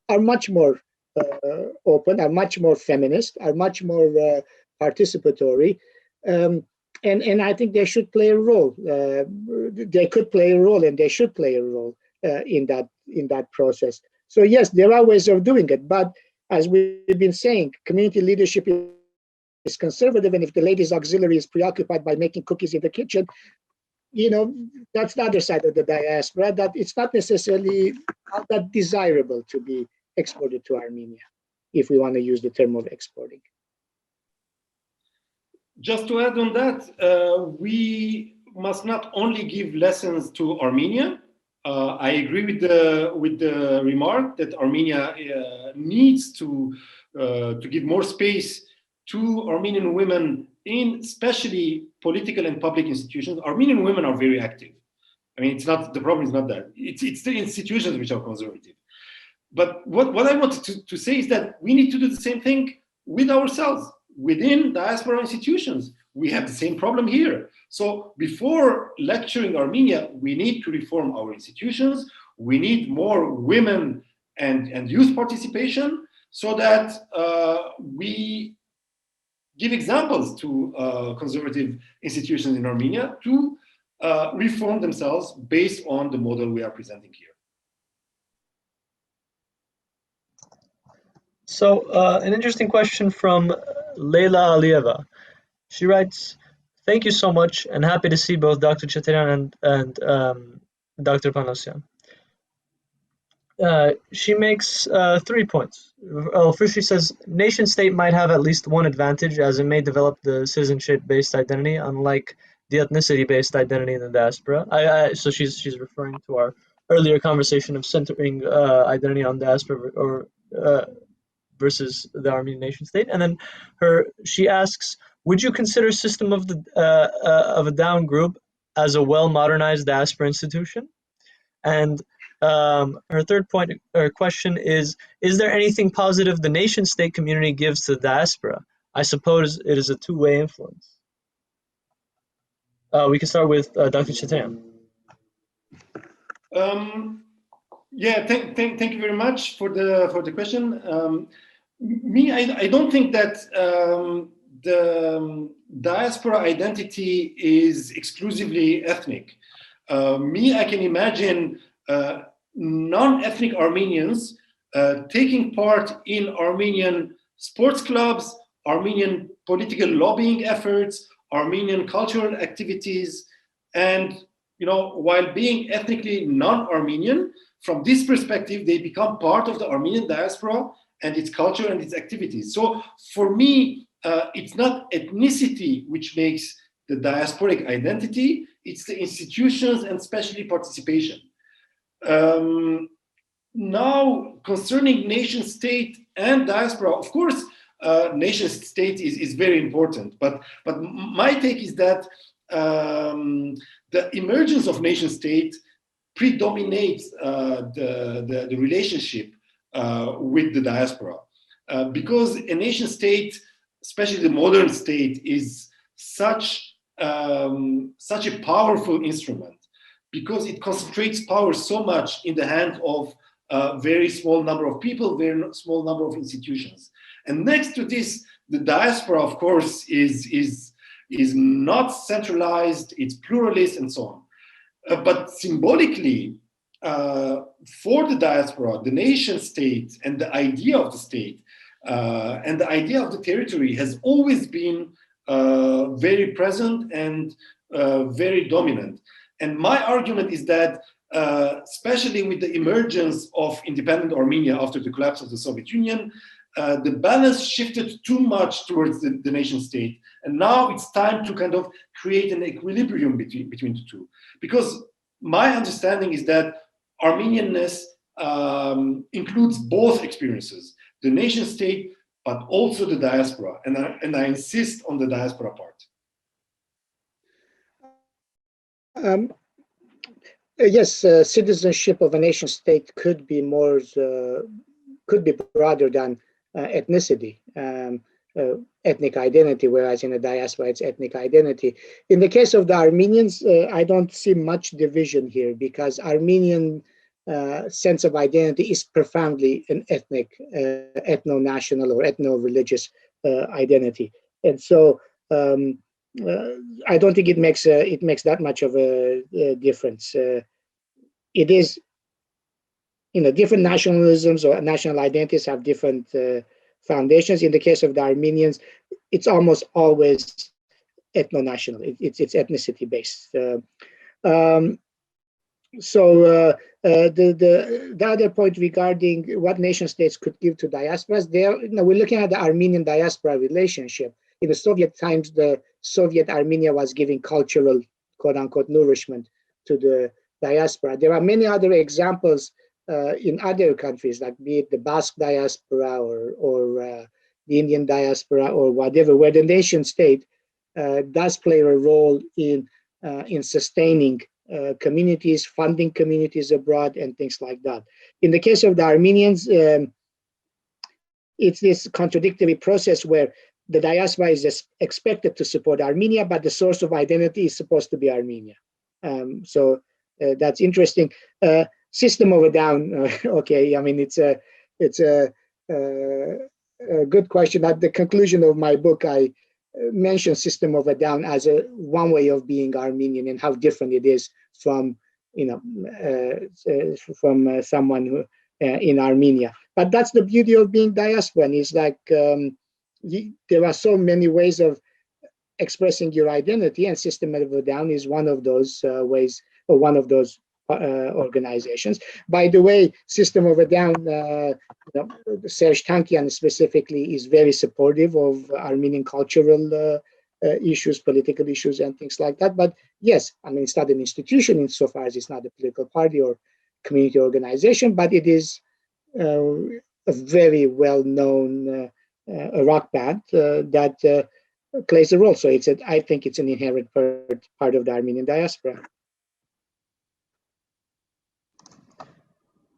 are much more open, are much more feminist, are much more participatory. And I think they should play a role. They could play a role, and they should play a role in that process. So yes, there are ways of doing it, but as we've been saying, community leadership is conservative, and if the ladies' auxiliary is preoccupied by making cookies in the kitchen, that's the other side of the diaspora, that it's not necessarily that desirable to be exported to Armenia, if we want to use the term of exporting. Just to add on that, we must not only give lessons to Armenia. I agree with the remark that Armenia needs to give more space to Armenian women in especially political and public institutions. Armenian women are very active. I mean, the problem is not that. It's the institutions which are conservative. But what I wanted to say is that we need to do the same thing with ourselves. Within diaspora institutions, we have the same problem here. So before lecturing Armenia, we need to reform our institutions. We need more women and youth participation so that we give examples to conservative institutions in Armenia to reform themselves based on the model we are presenting here. So an interesting question from Leila Alieva. She writes, "Thank you so much, and happy to see both Dr. Cheterian and Dr. Panossian." She makes 3 points. First, she says, nation state might have at least one advantage, as it may develop the citizenship-based identity, unlike the ethnicity-based identity in the diaspora. So she's referring to our earlier conversation of centering identity on diaspora or versus the Armenian nation state. And then she asks, would you consider system of a down group as a well-modernized diaspora institution? And her third point or question is there anything positive the nation-state community gives to the diaspora? I suppose it is a two-way influence. We can start with Dr. Cheterian. Yeah, thank you very much for the question. I don't think that the diaspora identity is exclusively ethnic. I can imagine non-ethnic Armenians taking part in Armenian sports clubs, Armenian political lobbying efforts, Armenian cultural activities, and while being ethnically non-Armenian, from this perspective, they become part of the Armenian diaspora and its culture and its activities. So for me, it's not ethnicity which makes the diasporic identity, it's the institutions and especially participation. Now, concerning nation state and diaspora, of course, nation state is very important, but my take is that the emergence of nation state predominates the relationship with the diaspora. Because a nation state, especially the modern state, is such a powerful instrument, because it concentrates power so much in the hand of a very small number of people, very small number of institutions. And next to this, the diaspora, of course, is not centralized, it's pluralist and so on. But symbolically, for the diaspora, the nation state and the idea of the state and the idea of the territory has always been very present and very dominant. And my argument is that, especially with the emergence of independent Armenia after the collapse of the Soviet Union, the balance shifted too much towards the nation state. And now it's time to kind of create an equilibrium between the two. Because my understanding is that Armenianness includes both experiences, the nation state, but also the diaspora. And I insist on the diaspora part. Yes, citizenship of a nation state could be more, could be broader than ethnicity, ethnic identity, whereas in the diaspora it's ethnic identity. In the case of the Armenians, I don't see much division here, because Armenian sense of identity is profoundly an ethnic, ethno-national or ethno-religious identity. And so I don't think it makes that much of a difference. It is, you know, different nationalisms or national identities have different foundations. In the case of the Armenians, it's almost always ethno-national. It's ethnicity based. So the other point regarding what nation states could give to diasporas, there, you know, we're looking at the Armenian diaspora relationship. In the Soviet times, the Soviet Armenia was giving cultural, quote unquote, nourishment to the diaspora. There are many other examples in other countries, like be it the Basque diaspora or the Indian diaspora or whatever, where the nation state does play a role in sustaining communities, funding communities abroad, and things like that. In the case of the Armenians, it's this contradictory process where the diaspora is expected to support Armenia, but the source of identity is supposed to be Armenia. So that's interesting. System of a down. Okay, I mean, it's a good question. At the conclusion of my book, I mention system of a down as one way of being Armenian and how different it is from, you know, from someone who in Armenia. But that's the beauty of being diasporan. Is like there are so many ways of expressing your identity, and System of a Down is one of those ways, or one of those organizations. By the way, System of a Down, Serge Tankian specifically is very supportive of Armenian cultural issues, political issues, and things like that. But yes, I mean, it's not an institution insofar as it's not a political party or community organization, but it is a very well-known rock band that plays a role. So I think it's an inherent part of the Armenian diaspora.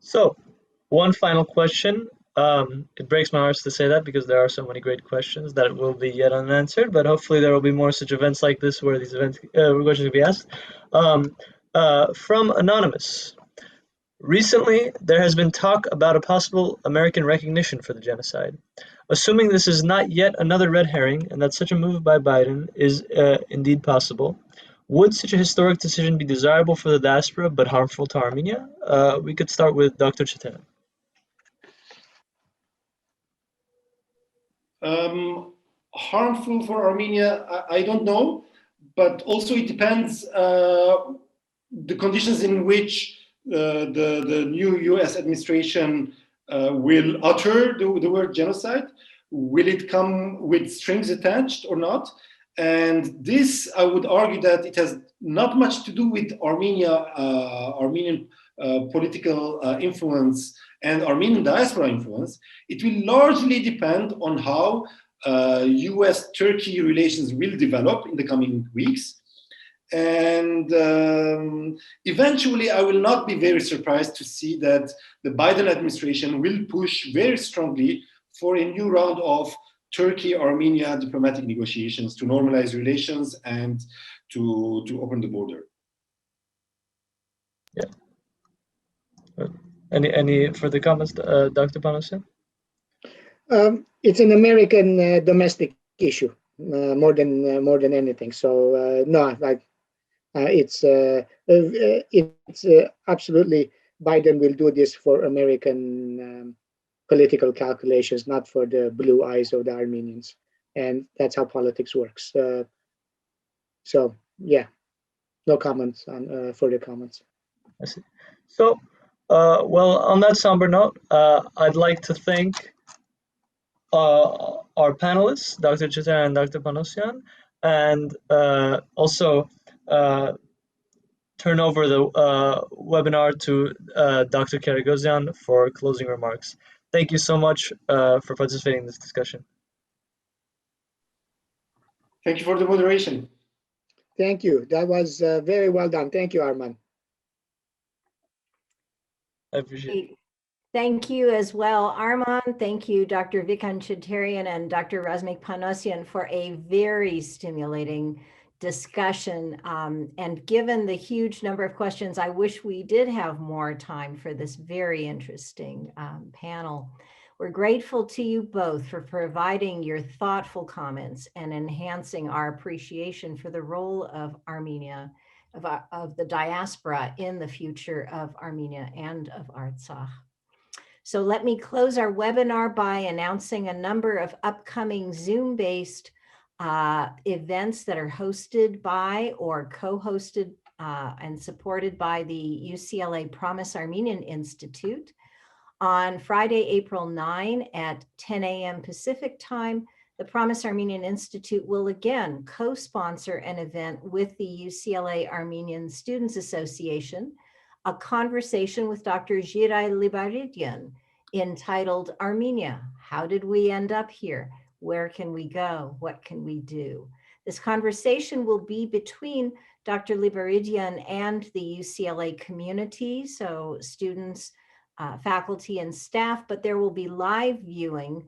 So, one final question. It breaks my heart to say that, because there are so many great questions that will be yet unanswered, but hopefully there will be more such events like this where these questions will be asked. From Anonymous. Recently, there has been talk about a possible American recognition for the genocide. Assuming this is not yet another red herring and that such a move by Biden is indeed possible, would such a historic decision be desirable for the diaspora but harmful to Armenia? We could start with Dr. Cheterian. Harmful for Armenia, I don't know, but also it depends the conditions in which the new US administration will utter the word genocide. Will it come with strings attached or not? And this, I would argue that it has not much to do with Armenian political influence and Armenian diaspora influence. It will largely depend on how US-Turkey relations will develop in the coming weeks. And eventually, I will not be very surprised to see that the Biden administration will push very strongly for a new round of Turkey-Armenia diplomatic negotiations to normalize relations and to open the border. Yeah. Any further comments, Dr. Panossian? It's an American domestic issue more than anything. So no, like it's absolutely Biden will do this for American political calculations, not for the blue eyes of the Armenians, and that's how politics works. So yeah, no comments on further comments. I see. So, well, on that somber note, I'd like to thank our panelists, Dr. Cheterian and Dr. Panossian, and also turn over the webinar to Dr. Karagosian for closing remarks. Thank you so much for participating in this discussion. Thank you for the moderation. Thank you. That was very well done. Thank you, Arman. I appreciate it. Thank you as well, Arman. Thank you, Dr. Vicken Cheterian and Dr. Razmik Panossian, for a very stimulating discussion. And given the huge number of questions, I wish we did have more time for this very interesting panel. We're grateful to you both for providing your thoughtful comments and enhancing our appreciation for the role of Armenia, of the diaspora in the future of Armenia and of Artsakh. So let me close our webinar by announcing a number of upcoming Zoom-based events that are hosted by or co-hosted and supported by the UCLA Promise Armenian Institute. On Friday, April 9 at 10 a.m. Pacific time, the Promise Armenian Institute will again co-sponsor an event with the UCLA Armenian Students Association, a conversation with Dr. Jirai Libaridian entitled Armenia, How Did We End Up Here? Where can we go? What can we do? This conversation will be between Dr. Libaridian and the UCLA community, so students, faculty, and staff, but there will be live viewing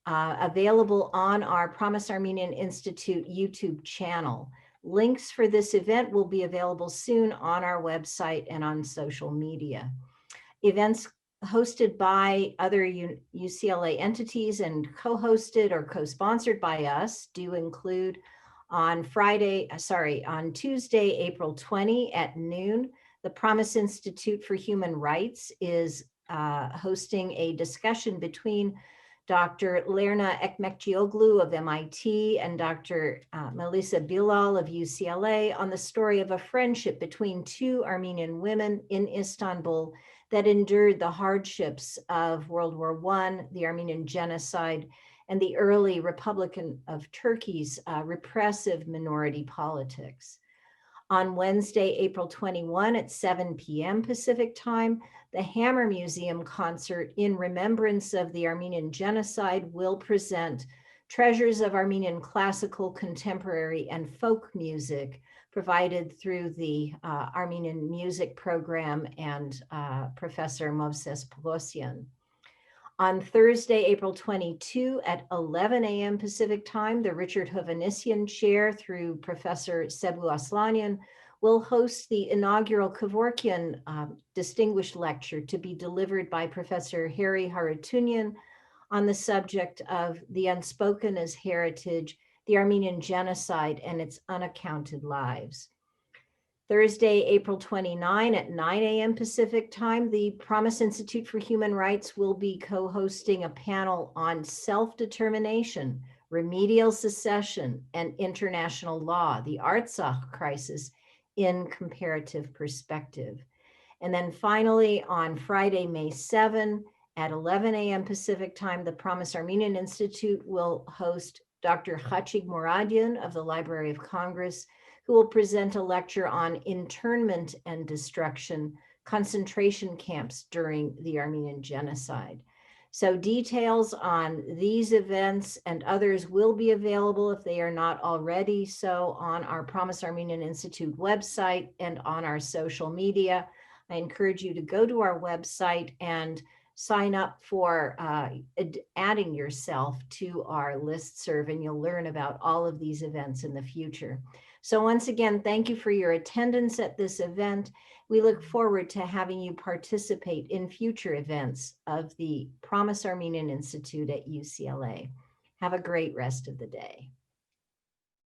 available on our Promise Armenian Institute YouTube channel. Links for this event will be available soon on our website and on social media. Events hosted by other UCLA entities and co-hosted or co-sponsored by us do include on Tuesday, April 20 at noon, the Promise Institute for Human Rights is hosting a discussion between Dr. Lerna Ekmekcioglu of MIT and Dr. Melissa Bilal of UCLA on the story of a friendship between two Armenian women in Istanbul that endured the hardships of World War I, the Armenian genocide, and the early Republic of Turkey's repressive minority politics. On Wednesday, April 21 at 7 p.m. Pacific time, the Hammer Museum concert in remembrance of the Armenian genocide will present treasures of Armenian classical, contemporary, and folk music provided through the Armenian music program and Professor Movses Pogosyan. On Thursday, April 22 at 11 a.m. Pacific time, the Richard Hovhannissian Chair through Professor Sebu Aslanian will host the inaugural Kevorkian Distinguished Lecture to be delivered by Professor Harry Harutyunyan on the subject of the unspoken as heritage, the Armenian genocide and its unaccounted lives. Thursday, April 29 at 9 a.m. Pacific time, the Promise Institute for Human Rights will be co-hosting a panel on self-determination, remedial secession, and international law, the Artsakh crisis in comparative perspective. And then finally, on Friday, May 7 at 11 a.m. Pacific time, the Promise Armenian Institute will host Dr. Khachig Moradian of the Library of Congress, who will present a lecture on internment and destruction, concentration camps during the Armenian genocide. So details on these events and others will be available if they are not already so on our Promise Armenian Institute website and on our social media. I encourage you to go to our website and sign up for adding yourself to our listserv, and you'll learn about all of these events in the future. So once again, thank you for your attendance at this event. We look forward to having you participate in future events of the Promise Armenian Institute at UCLA. Have a great rest of the day.